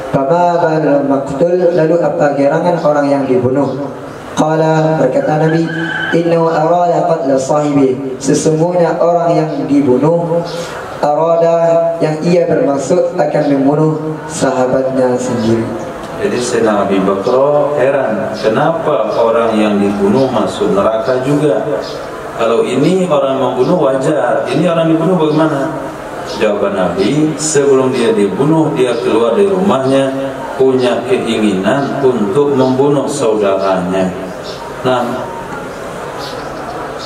fama bal maqtul, lalu apa gerangan orang yang dibunuh? Qala, berkata Nabi, innahu arada qatla sahibi, sesungguhnya orang yang dibunuh arada, yang ia bermaksud akan membunuh sahabatnya sendiri. Jadi Sayyidina Abu Bakar heran, kenapa orang yang dibunuh masuk neraka juga? Kalau ini orang membunuh wajar, ini orang dibunuh bagaimana? Jawaban Nabi, sebelum dia dibunuh, dia keluar dari rumahnya punya keinginan untuk membunuh saudaranya. Nah,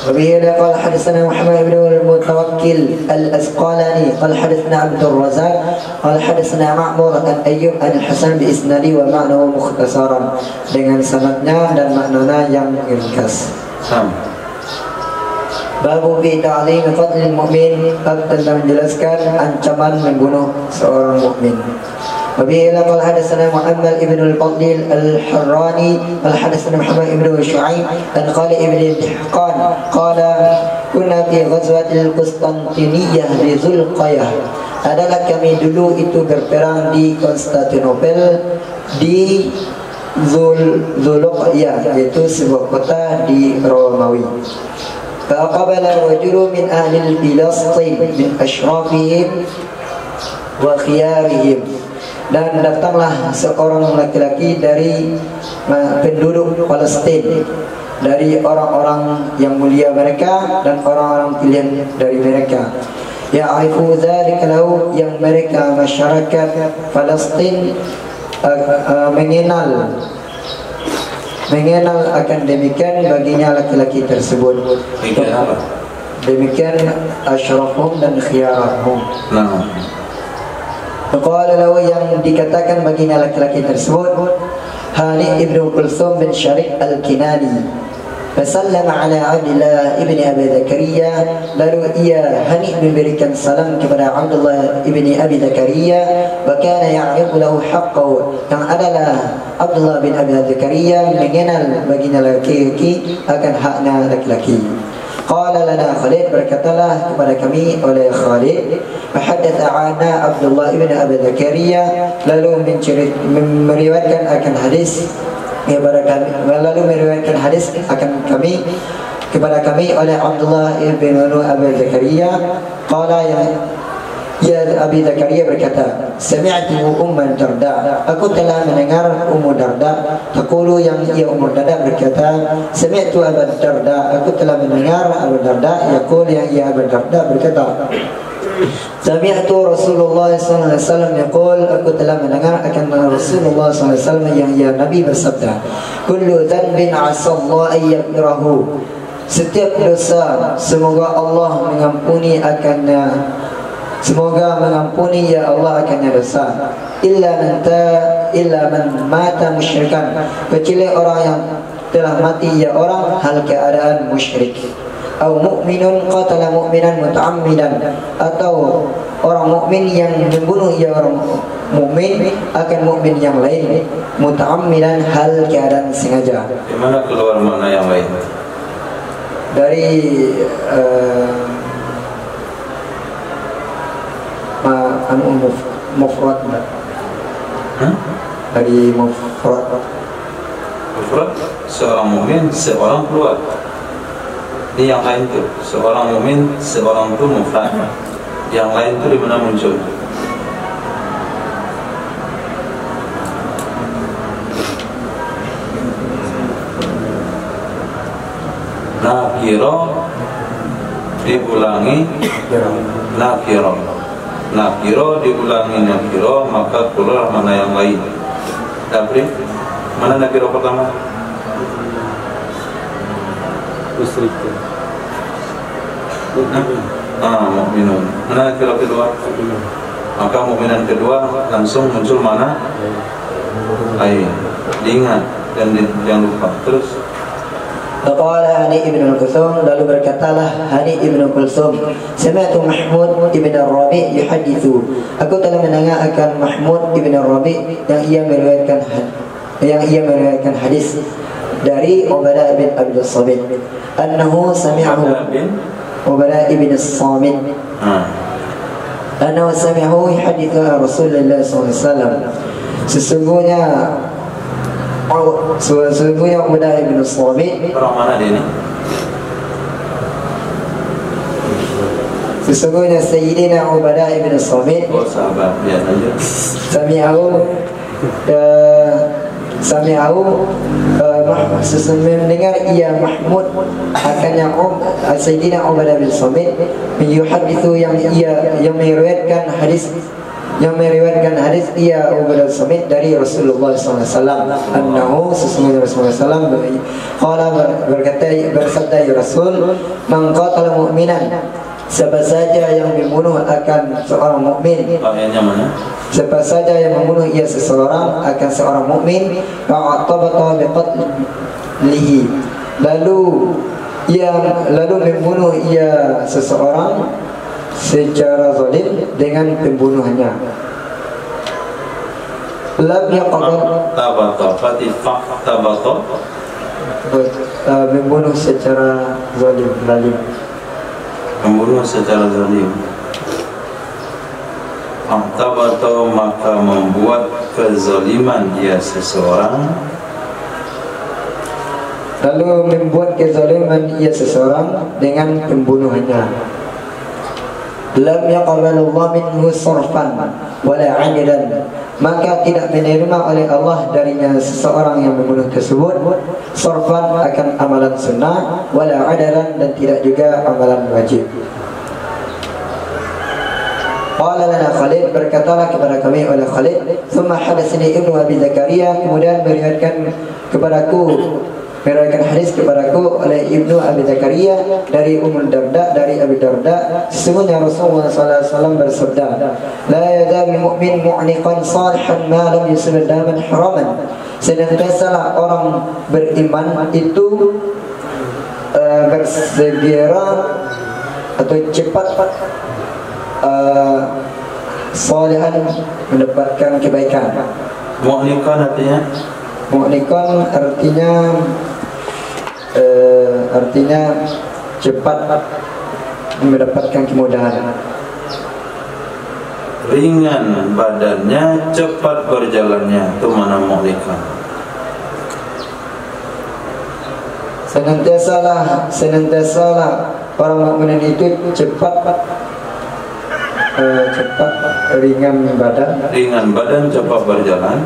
وبه قال حدثنا محمد بن المتوكل الأسقلاني قال حدثنا عبد الرزاق قال حدثنا معمر عن أيوب عن الحسن بإسناده ومعناه مختصرا, dengan sanadnya dan maknanya yang ringkas. Babu fi ta'lim qatlil mu'min, bab tentang menjelaskan ancaman membunuh seorang mukmin. وبه قال حدثنا محمد بن الفضل الحراني قال حدثنا محمد بن شعيب عن خالد بن الدحقان قال كنا في غزوة القسطنطينية بذو القية. Adalah kami dulu itu berperang di Konstantinopel di Zulqiyah, yaitu sebuah kota di Romawi. Faqabala rajulun min ahli Filastin min ashrafihim wa khiyarihim. Dan datanglah seorang laki-laki dari penduduk Palestin, dari orang-orang yang mulia mereka dan orang-orang pilihan dari mereka. Ya'rifu dzalika lahu, yang mereka masyarakat Palestin mengenal akan demikian baginya laki-laki tersebut. Demikian asyrafhum dan khiyarahum. Qala lahu, yang dikatakan baginya laki-laki tersebut, Hani ibnu Kulthum bin Syarik al-Kinani. فسلم على عبد الله ابن أبي زكريا, lalu ia Hani memberikan salam kepada Abdullah ibn Abi Zakaria, وكان يعرف له حقه, yang adalah Abdullah bin Abi Zakaria mengenal baginya laki-laki akan haknya laki-laki. Qala lana Khalid, berkatalah kepada kami oleh Khalid, فحدث عنا Abdullah ibn Abi Zakaria, lalu meriwayatkan akan hadis kepada kami, lalu meriwayatkan hadis akan kami kepada kami oleh Abdullah ibn Abi Zakaria. Qala ya Abi Zakaria berkata, sami'tu Ummu Darda, aku telah mendengar Ummu Darda, taqulu, yang ia Ummu Darda berkata, sami'tu Abu Darda, aku telah mendengar Abu Darda, yaqul, yang ia Abu Darda berkata, sami'tu Rasulullah sallallahu alaihi wasallam yaqul, aku telah mendengar akan Rasulullah sallallahu alaihi wasallam yang ya Nabi bersabda, kullu dhanbin 'asa Allah ayyghfirahu, setiap dosa semoga Allah mengampuni akannya, semoga mengampuni ya Allah akannya dosa, illa man mata musyrikan, kecuali orang yang telah mati ya orang hal keadaan musyrik, atau mukminun qatala mukminan muta'ammidan, atau orang mukmin yang membunuh ya orang mukmin akan mukmin yang lain, muta'ammidan hal keadaan sengaja. Di mana keluar makna yang lain? Dari mufrad, dari mufrad seorang mukmin seorang keluar. Ini yang lain tu seorang mukmin seorang tu mufrad, yang lain tu di mana muncul? Nakiro diulangi nakiro diulangi nakiro, maka keluar mana yang lain. Tapi mana nakiro pertama? Musyrikin. Mukminun. Mana nakiro kedua? Maka mukminan kedua langsung muncul mana? Lain. Diingat dan jangan lupa. Terus Faqala Hani ibn Kulthum, lalu berkatalah Hani ibn Kulthum, sami'tu Mahmud ibn Rabi' yuhadithu, aku telah mendengar akan Mahmud ibn Rabi' yang ia meriwayatkan hadis dari Ubadah bin Abdul Samit, annahu sami'ahu Ubadah ibn Samit, annahu sami'ahu yuhadithu Rasulullah sallallahu alaihi wasallam, sesungguhnya Ubadah ibn Samit, orang mana dia ni? sesungguhnya Sayyidina Ubadah ibn Samit, Oh sahabat, biar aja. Sami'ahu sesungguhnya mendengar ia Mahmud akannya Sayyidina Ubadah bin Samit yuhadithu, yang meriwayatkan hadis ia Ubadah Samit dari Rasulullah SAW, annahu sesungguhnya Rasulullah SAW qala bersabda ya Rasul, man qatala mu'minan, siapa saja yang membunuh akan seorang mukmin, Ayatnya mana? siapa saja yang membunuh ia seseorang akan seorang mukmin, fa'atabata biqatlihi, lalu membunuh ia seseorang secara zalim dengan pembunuhannya, lam yaqbal Tabata fatifak tabato membunuh secara zalim, membunuh secara zalim. Tabato maka membuat kezaliman dia seseorang, lalu membuat kezaliman ia seseorang dengan pembunuhannya. Lam yaqbalullah minhu sarfan wala 'adlan, maka tidak menerima oleh Allah darinya seseorang yang membunuh tersebut sarfan akan amalan sunnah, wala 'adlan dan tidak juga amalan wajib. Qala lana Khalid, berkatalah kepada kami oleh Khalid, thumma hadatsani Ibnu Abi Zakaria, kemudian meriwayatkan hadis kepadaku oleh Ibnu Abi Zakaria dari Ummul Darda, dari Abi Darda, sesungguhnya Rasulullah sallallahu alaihi wasallam bersabda, la yazalul mu'min mu'niqan salihan ma lam yusib daman haraman, senantiasa orang beriman itu bersegera atau cepat salihan mendapatkan kebaikan. mu'nikan artinya Mu'nikan artinya cepat mendapatkan kemudahan. ringan badannya, cepat berjalannya, itu mana mu'nikan. Senantiasalah orang mukmin itu cepat ringan badan cepat berjalan,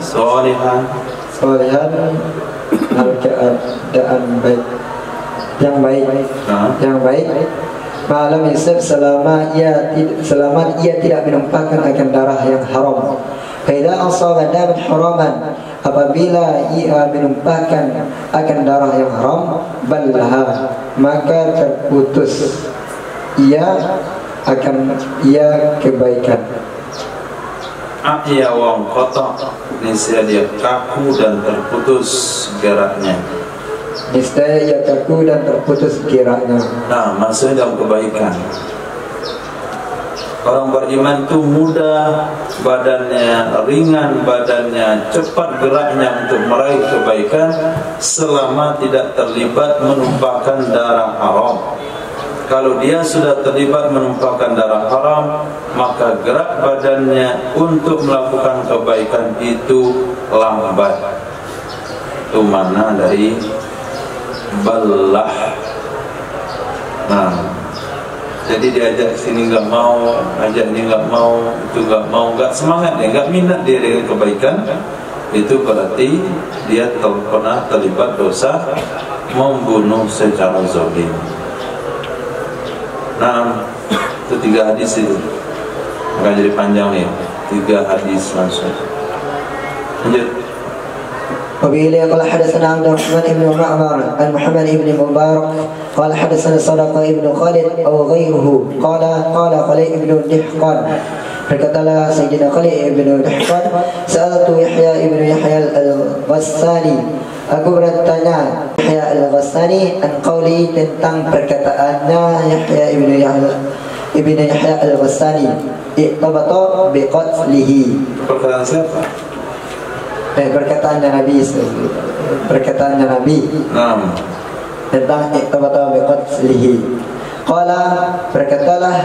solihan keadaan yang baik malam isab selama ia tidak menumpahkan akan darah yang haram. Faida asaba daman haraman, apabila ia menumpahkan akan darah yang haram, ballaha, maka terputus ia kebaikan. Ia wong kotok, niscaya dia kaku dan terputus geraknya. Nah, maksudnya dalam kebaikan. Orang beriman itu mudah badannya, ringan badannya, cepat geraknya untuk meraih kebaikan selama tidak terlibat menumpahkan darah haram. Kalau dia sudah terlibat menumpahkan darah haram, maka gerak badannya untuk melakukan kebaikan itu lambat. Itu makna dari ballah. Nah, jadi diajak sini nggak mau, ajak ini nggak mau, itu nggak mau, nggak semangat dia, nggak minat dia dengan kebaikan, itu berarti dia pernah terlibat dosa membunuh secara zalim. Nah, itu 3 hadis itu, nggak jadi panjang nih, 3 hadis langsung. Lanjut. وبه قال حدثنا عبد الرحمن بن معمر عن محمد بن مبارك قال حدثنا صدقة بن خالد أو غيره قال خالد بن دحقان. Berkatalah Sayyidina Khalid ibn Dahqan, sa'altu Yahya ibn Yahya al-Ghassani, aku bertanya Yahya al-Ghassani an qawli, tentang perkataannya Yahya ibn Yahya al-Ghassani, i'tabata biqatlihi. Perkataan siapa? Perkataannya Nabi tentang i'tabata biqatlihi. Qala, berkatalah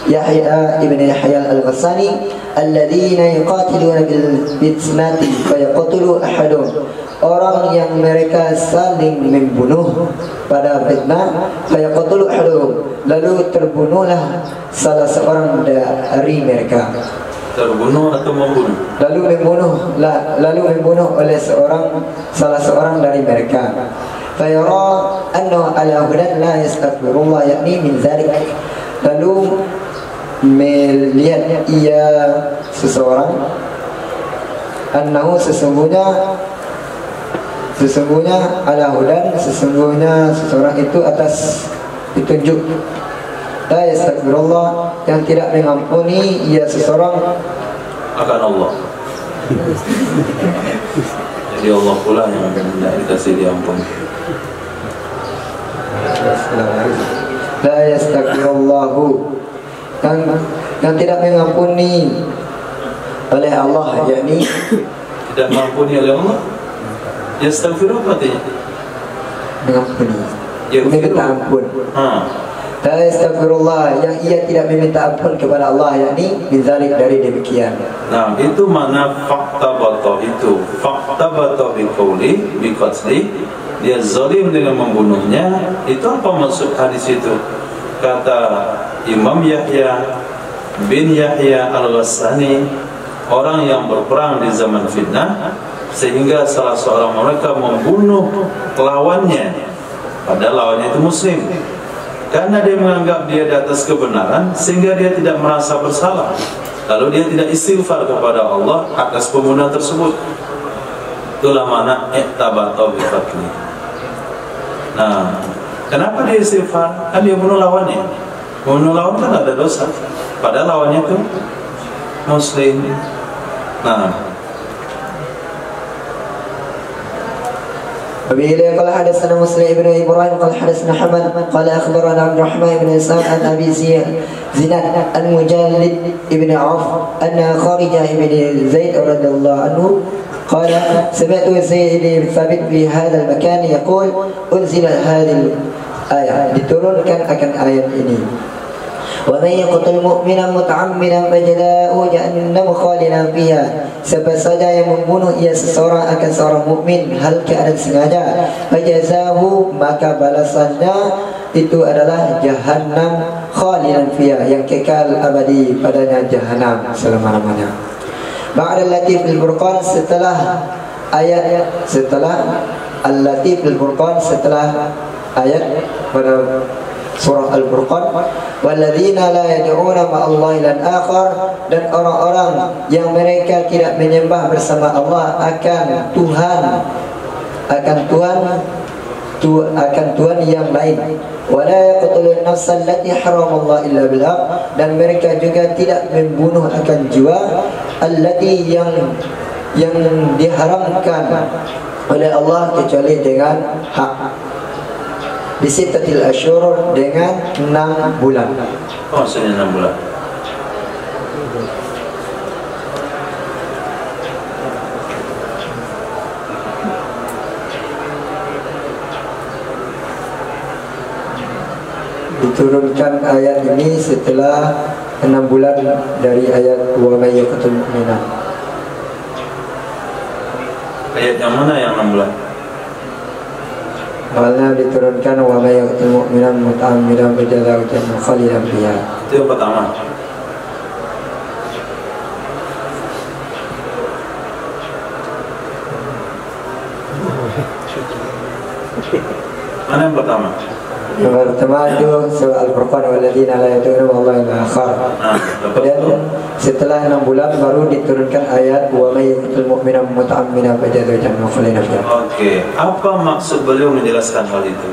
Yahya ibn Yahya al-Ghassani, alladzina yuqatiluna bil fitnati fa yaqtulu ahadun, orang yang mereka saling membunuh pada fitnah, fa yaqtulu ahadun, lalu terbunuhlah salah seorang dari mereka. Terbunuh atau membunuh? Lalu membunuh oleh salah seorang dari mereka. Fa yara annahu ala hudan la yastaghfirullah, yakni min dzalik, lalu melihat ia seseorang, annahu sesungguhnya ala hudan, sesungguhnya seseorang itu atas petunjuk, la yastaghfirullah, yang tidak mengampuni ia seseorang akan Allah. Jadi Allah pula yang tidak dikasih diampuni. La yastaghfirullahu, yang tidak mengampuni oleh Allah, yakni tidak mengampuni oleh Allah. Yastaghfiru artinya mengampuni, Ya, meminta ampun. La yastaghfirullah, yang ia tidak meminta ampun kepada Allah, yakni min zalik, dari demikian. Nah, itu mana fakta bato itu. Fakta bato biqauli biqatli, dia zalim dengan membunuhnya. Itu apa maksud hadis itu? Kata Imam Yahya bin Yahya Al-Ghassani, orang yang berperang di zaman fitnah sehingga salah seorang mereka membunuh lawannya, padahal lawannya itu muslim, karena dia menganggap dia di atas kebenaran sehingga dia tidak merasa bersalah, lalu dia tidak istighfar kepada Allah atas pembunuhan tersebut. Itulah makna i'tabata bi qatli. Nah, kenapa dia istighfar? Kan dia bunuh lawannya. Bunuh lawan kan ada dosa, padahal lawannya itu muslim. Nah, وبه قال حدثنا مسلم بن ابراهيم قال حدثنا حمد قال اخبرنا عبد الرحمن بن اسحاق عن ابي زناد عن مجالد بن عوف ان خارج بن زيد رضي الله عنه قال سمعت زيد بن ثابت في هذا المكان يقول انزل هذه الايه diturunkan akan ayat ini. وَمَنْ يَقْتُلْ مُؤْمِنًا مُتَعَمِّدًا فَجَزَاؤُهُ جَهَنَّمُ خَالِدًا فِيهَا. Siapa saja yang membunuh ia seseorang akan seorang mukmin hal keadaan sengaja, fajazahu, maka balasannya itu adalah jahannam khalidan fiha, yang kekal abadi padanya jahannam selama-lamanya. Ba'da al-latif al-Furqan, setelah ayat, setelah al-latif al-Furqan, setelah ayat pada surah Al-Furqan, walladzina la yad'una ma'allahi lan akhar, dan orang-orang yang mereka tidak menyembah bersama Allah akan Tuhan yang lain. Wala yaqtulun nafsan allati haramallahu illa bil haqq, dan mereka juga tidak membunuh akan jiwa allati yang diharamkan oleh Allah kecuali dengan hak. Bisittatil asyhur, dengan 6 bulan. Oh, maksudnya 6 bulan. Diturunkan ayat ini setelah 6 bulan dari ayat wa may yaqtul mu'mina. Ayat yang mana yang 6 bulan? Awalnya diturunkan wa may yaqtul mu'mina muta'ammidan fajazaa'uhu jahannam khalidan fiha. Itu yang pertama. Mana yang pertama? Yang pertama itu surah Al-Furqan, walladzina la yad'una ma'allahi ilahan akhar. Kemudian setelah 6 bulan baru diturunkan ayat wa may yaqtul mu'mina muta'ammidan fajazaa'uhu jahannam khalidan fiha. Oke, apa maksud beliau menjelaskan hal itu?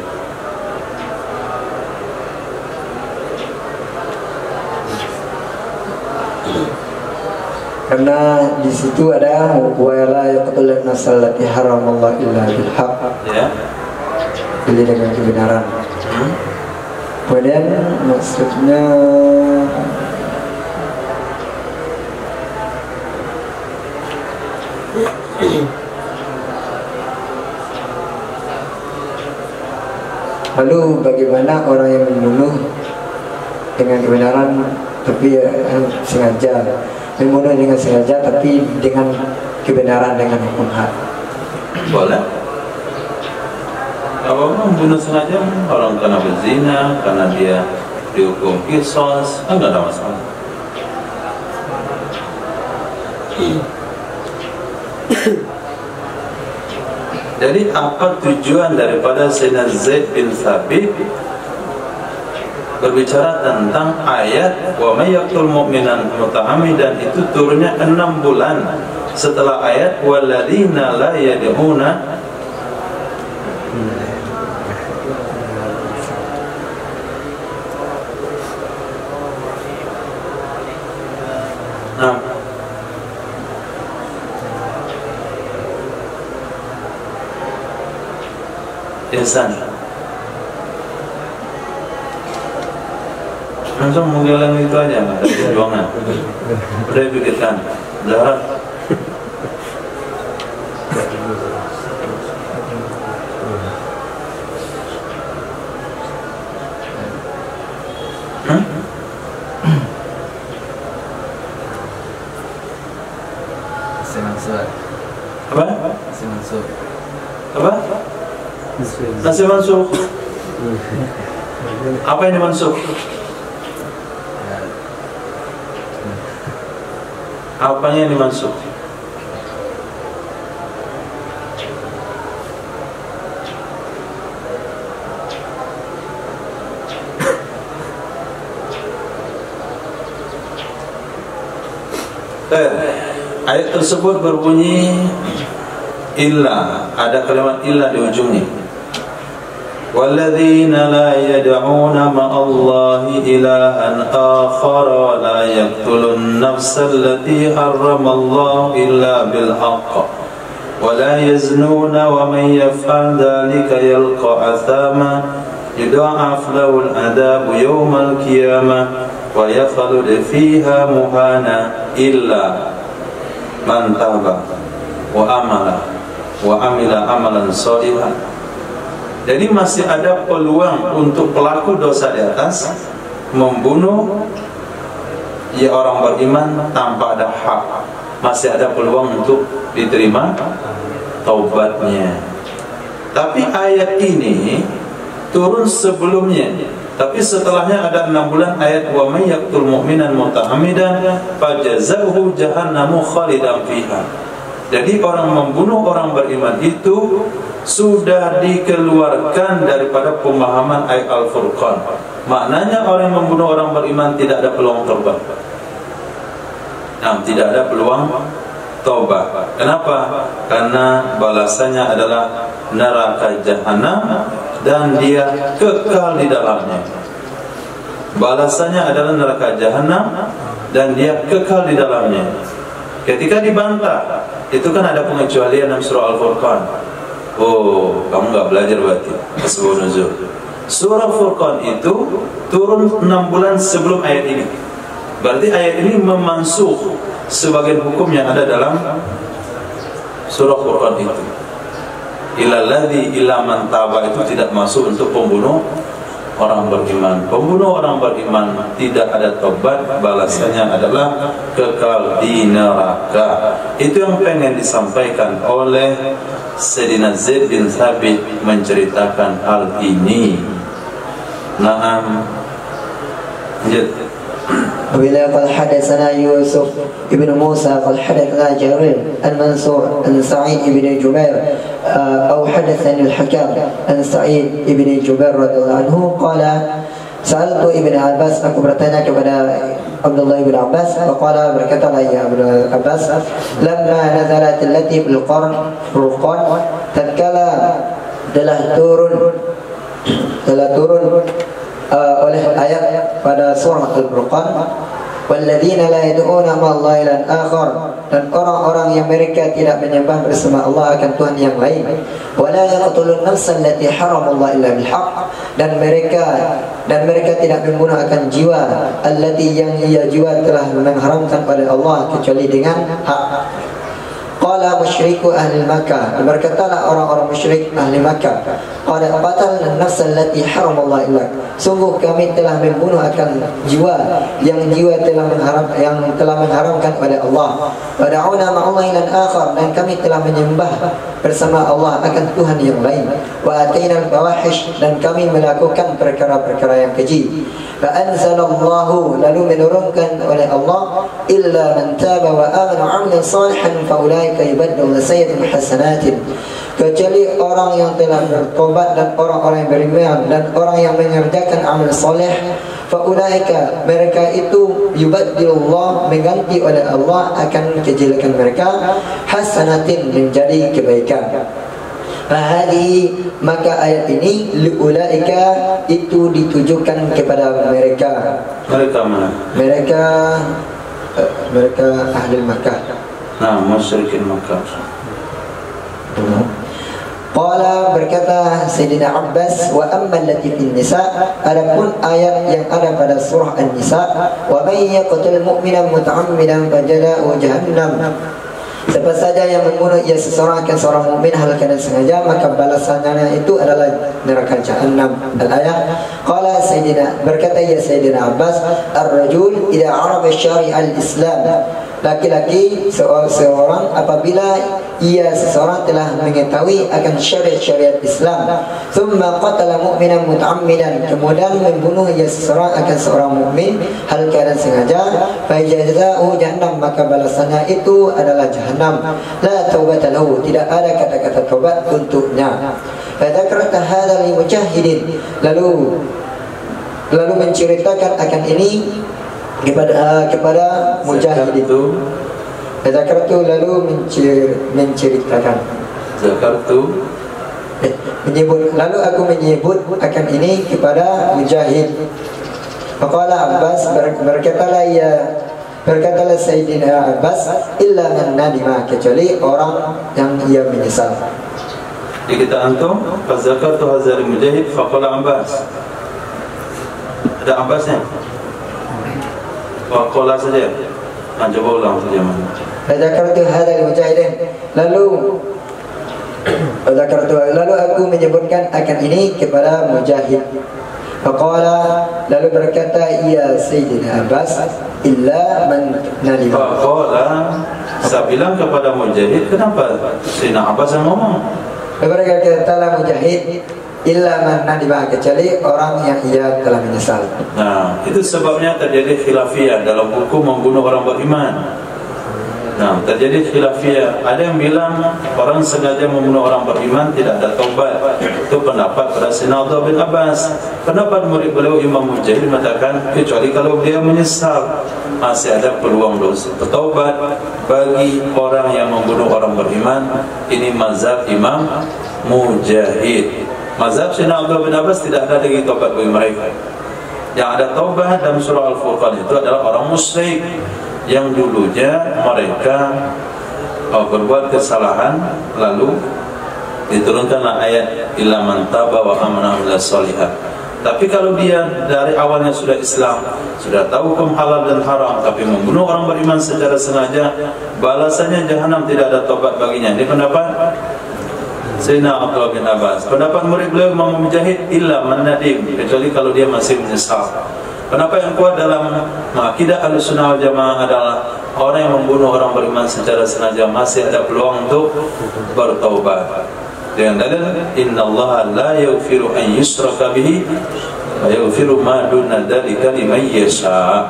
Karena di situ ada wa la yaqtulun nafsal lati haramallahu illa bil haqq. Ya. Pilih dengan kebenaran. Kemudian maksudnya lalu bagaimana orang yang membunuh dengan kebenaran tapi sengaja, membunuh dengan sengaja tapi dengan kebenaran, dengan hukum hak? Boleh. Kalau membunuh sengaja, orang kena berzina, karena dia dihukum qisas, enggak ada masalah. Jadi apa tujuan daripada Sayyidina Zaid bin Thabit berbicara tentang ayat wa may yaqtul mu'minan muta'ammidan, itu turunnya 6 bulan setelah ayat walladzina la yad'una insan. Langsung menggalang itu aja, nggak ada perjuangan. Udah pikirkan, darat. Apa? Apa? Nasi mansuk. Apa yang dimansuk? Apanya yang dimansuk? Ayat tersebut berbunyi illa, ada kalimat illa di ujungnya. Walladzina la yad'una ma'allahi ilahan akhara la yaqtulun nafsa allati harramallahu illa bil haqq wa la yaznuna wa man yaf'al dhalika yalqa athama yudha'af lahu al-'adhabu yawmal qiyamah wa yakhlud fiha muhana illa man taba wa amila amalan sholihan. Jadi masih ada peluang untuk pelaku dosa di atas membunuh ya orang beriman tanpa ada hak. Masih ada peluang untuk diterima taubatnya. Tapi ayat ini turun sebelumnya. Tapi setelahnya ada 6 bulan ayat wa may yaqtul mu'minan muta'ammidan fajazauhu jahannamu khalidan fiha. Jadi orang membunuh orang beriman itu sudah dikeluarkan daripada pemahaman ayat Al-Furqan. Maknanya orang yang membunuh orang beriman tidak ada peluang taubat. Nah, tidak ada peluang taubat. Kenapa? Karena balasannya adalah neraka jahanam dan dia kekal di dalamnya. Balasannya adalah neraka jahanam dan dia kekal di dalamnya. Ketika dibantah, itu kan ada pengecualian dalam surah Al-Furqan. Oh, kamu nggak belajar berarti asbabun nuzul. Surah Furqan itu turun 6 bulan sebelum ayat ini. Berarti ayat ini memansuh sebagian hukum yang ada dalam surah Furqan itu. Ilalladzi ila man taba itu tidak masuk untuk pembunuh orang beriman. Pembunuh orang beriman tidak ada tobat, balasannya adalah kekal di neraka. Itu yang pengen disampaikan oleh Sayyidina Zaid bin Thabit menceritakan hal ini. Naam. Lanjut. وبلا قال حدثنا يوسف ابن موسى قال حدثنا جرير المنصور عن سعيد بن جبير أو حدثني الحكام عن سعيد بن جبير رضي الله عنه قال سألت ابن عباس, aku bertanya kepada Abdullah ibn Abbas, faqala, berkatalah ya Ibn Abbas, lamma nazalat allati bil Furqan, tatkala telah turun oleh ayat pada surah Al-Furqan, walladzina la yad'una ma'allahi ilahan akhar, dan orang-orang yang mereka tidak menyembah bersama Allah akan Tuhan yang lain, wala yaqtulun nafsan allati haramallahu illa bil haqq, dan mereka tidak membunuh akan jiwa allati yang jiwa telah mengharamkan pada Allah kecuali dengan hak. Qala musyriku ahli Makkah, berkatalah orang-orang musyrik ahli Makkah, qala qatalna an-nafs allati haramallahu illa, sungguh kami telah membunuh akan jiwa yang telah mengharamkan pada Allah, wa da'una ma'allahi ilahan akhar, dan kami telah menyembah bersama Allah akan Tuhan yang lain, wa ataina al-fawahish, dan kami melakukan perkara-perkara yang keji. Fa anzalallahu, lalu menurunkan oleh Allah, illa man taba wa amana wa 'amila salihan fa ulaika yubaddalu sayyi'atihim hasanatin, kecuali orang yang telah bertobat dan orang-orang yang beriman dan orang yang mengerjakan amal soleh, fa ulaika, mereka itu yubaddilullah, mengganti oleh Allah akan kejelekan mereka, hasanatin, menjadi kebaikan. Fahadi, maka ayat ini liulaika, itu ditujukan kepada mereka. Mereka mana? Mereka ahli Makkah. Nah, musyrikin Makkah. Qala berkata Sayyidina Abbas, wa amma allati fin nisa, adapun ayat yang ada pada surah An-Nisa, wa may yaqtul mu'mina muta'ammidan fajaza'uhu jahannam, siapa saja yang membunuh ia seseorang akan seorang mukmin hal kerana sengaja, maka balasannya itu adalah neraka jahanam. Al-ayat. Qala Sayyidina, berkata ya Sayyidina Abbas, ar-rajul idza arafa syari'al Islam, laki-laki seorang apabila ia seseorang telah mengetahui akan syariat Islam, thumma qatala mu'minan muta'ammidan, kemudian membunuh ia seseorang akan seorang mukmin hal keadaan sengaja, fa jazaa'uhu jahannam, maka balasannya itu adalah jahannam. La taubata lahu, tidak ada kata-kata taubat untuknya. Fa dzakarta hadzal mujahidin, lalu menceritakan akan ini kepada mujahid itu. Zakartu, lalu menceritakan. Zakartu, lalu aku menyebut akan ini kepada mujahid. Faqala Abbas, berkatalah Sayyidina Abbas, illa man nadima, kecuali orang yang ia menyesal. Jadi kita antum, fazakartu hazari mujahid, faqala Abbas. Ada Abbasnya? Faqala saja. Coba ulang saja. Zakartu hadzal mujahidin, lalu aku menyebutkan akan ini kepada mujahid. Faqala, lalu berkata ya Sayyidina Abbas, illa man nadima. Faqala, saya bilang kepada mujahid, kenapa Sayyidina Abbas yang ngomong? Berkatalah mujahid, illa man nadima, kecuali orang yang ia telah menyesal. Nah, itu sebabnya terjadi khilafiyah dalam hukum membunuh orang beriman. Nah, terjadi khilafiyah. Ada yang bilang orang sengaja membunuh orang beriman tidak ada taubat. Itu pendapat pada Sayyidina Abdullah bin Abbas. Pendapat murid beliau Imam Mujahid mengatakan kecuali kalau dia menyesal, masih ada peluang dosa bertaubat bagi orang yang membunuh orang beriman. Ini mazhab Imam Mujahid. Mazhab Sayyidina Abdullah bin Abbas tidak ada lagi taubat bagi mereka. Yang ada taubat dalam surah Al-Furqan itu adalah orang musyrik yang dulunya mereka berbuat kesalahan, lalu diturunkanlah ayat illa man taba wa amana ila shalihat. Tapi kalau dia dari awalnya sudah Islam, sudah tahu hukum halal dan haram, tapi membunuh orang beriman secara sengaja, balasannya jahanam, tidak ada taubat baginya. Ini pendapat Sayyidina Abdullah bin Abbas. Pendapat murid beliau Imam Mujahid, illa man nadim, kecuali kalau dia masih menyesal. Pendapat yang kuat dalam akidah Ahlussunnah wal Jamaah adalah orang yang membunuh orang beriman secara sengaja masih ada peluang untuk bertaubat. Dengan dalil innallaha la yaghfiru an yushraka bihi wa yaghfiru ma duna dzalika liman yasha.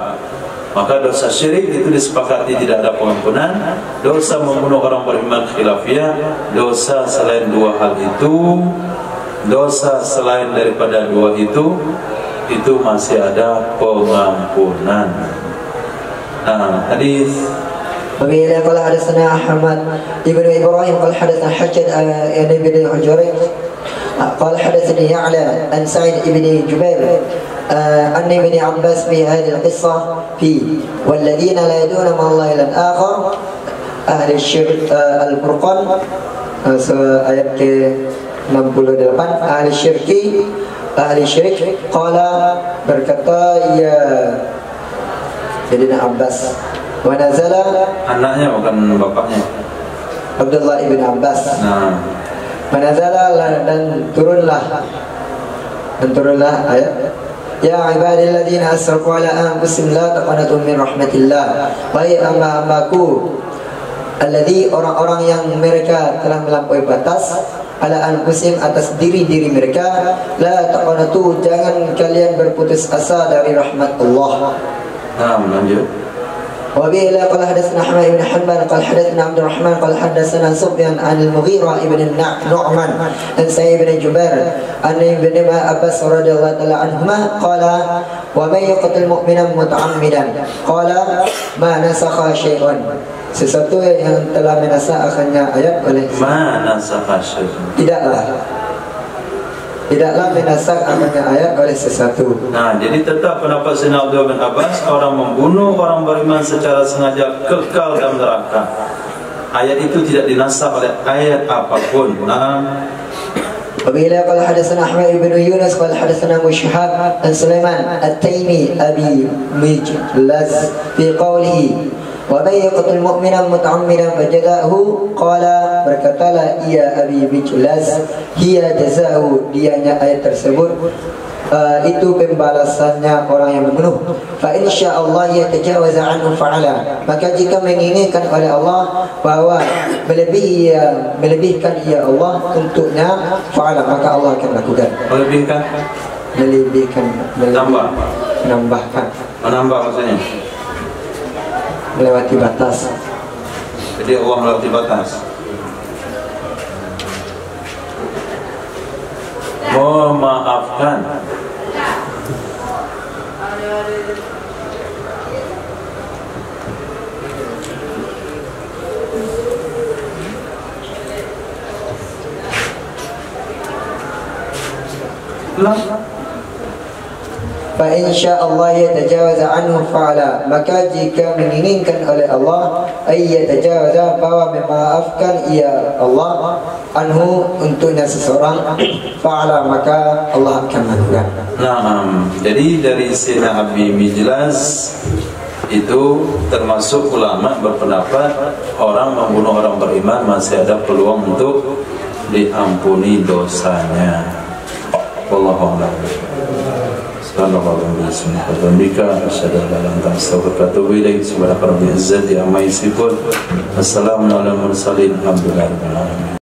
Maka dosa syirik itu disepakati tidak ada pengampunan. Dosa membunuh orang beriman khilafiyah. Dosa selain dua hal itu, dosa selain daripada dua itu masih ada pengampunan. Nah, hadis وبه قال حدثنا أحمد ابن إبراهيم قال حدثنا حجاج بن حجرين قال حدثني يعلى عن سعيد بن جبير أن ابن عباس في هذه القصة في والذين لا يدعون مع الله إلى آخر أهل الشرك الفرقان ayat ke-68 ahli syirik qala berkata ya Sayyidina Abbas wa nazala, anaknya bukan bapaknya, Abdullah ibn Abbas. Nah, wa nazala, dan turunlah ayat ya ibadilladzina asrafu ala anfusihim la taqnatu min rahmatillah, wahai hamba-hambaku alladzi, orang-orang yang mereka telah melampaui batas, ala anfusihim, atas diri-diri mereka, la taqnatu, jangan kalian berputus asa dari rahmat Allah. Nah, lanjut. وبه قال حدثنا أحمد بن حنبل قال حدثنا عبد الرحمن قال حدثنا سفيان عن المغيرة بن نعمان عن سعيد بن جبير عن ابن عباس رضي الله تعالى عنهما قال ومن يقتل مؤمنا متعمدا قال ما نسخ شيء, sesuatu yang telah menasakhannya ayat oleh ma nasakha syai'un, tidaklah menasak akannya ayat oleh sesuatu. Nah, jadi tetap pendapat Sayyidina Abdullah bin Abbas, orang membunuh orang beriman secara sengaja kekal dalam neraka. Ayat itu tidak dinasak oleh ayat apapun. Nah, وبه قال حدثنا أحمد بن يونس قال حدثنا أبو شهاب عن سليمان التيمي أبي مجلس في قوله ومن يقتل مؤمنا متعمدا فجزاؤه قال berkatalah ia Abi Mijlas hiya jazaa'u dianya ayat tersebut itu pembalasannya orang yang membunuh. Fa insyaallah yatajawaza anhu fa'ala, maka jika menginginkan oleh Allah bahwa melebihkan ia Allah untuknya fa'ala, maka Allah akan lakukan. Melebihkan menambahkan maksudnya melewati batas. Jadi Allah melewati batas. Memaafkan. Fa insyaallah yatajawaza anhu fa'ala, maka jika menginginkan oleh Allah ay yatajawaza bahwa memaafkan ia Allah anhu untuknya seseorang fa'ala, maka Allah akan melakukan. Nah, jadi dari Sayyidina Abi Mijlas itu termasuk ulama berpendapat orang membunuh orang beriman masih ada peluang untuk diampuni dosanya. Wallahu a'lam. Subhanallah wa bihamdihi asyhadu an la ilaha illa anta astaghfiruka wa atubu ilaik. Subhanaka rabbil izzati amma yasifun. Wassalamu ala mursalin. Alhamdulillah.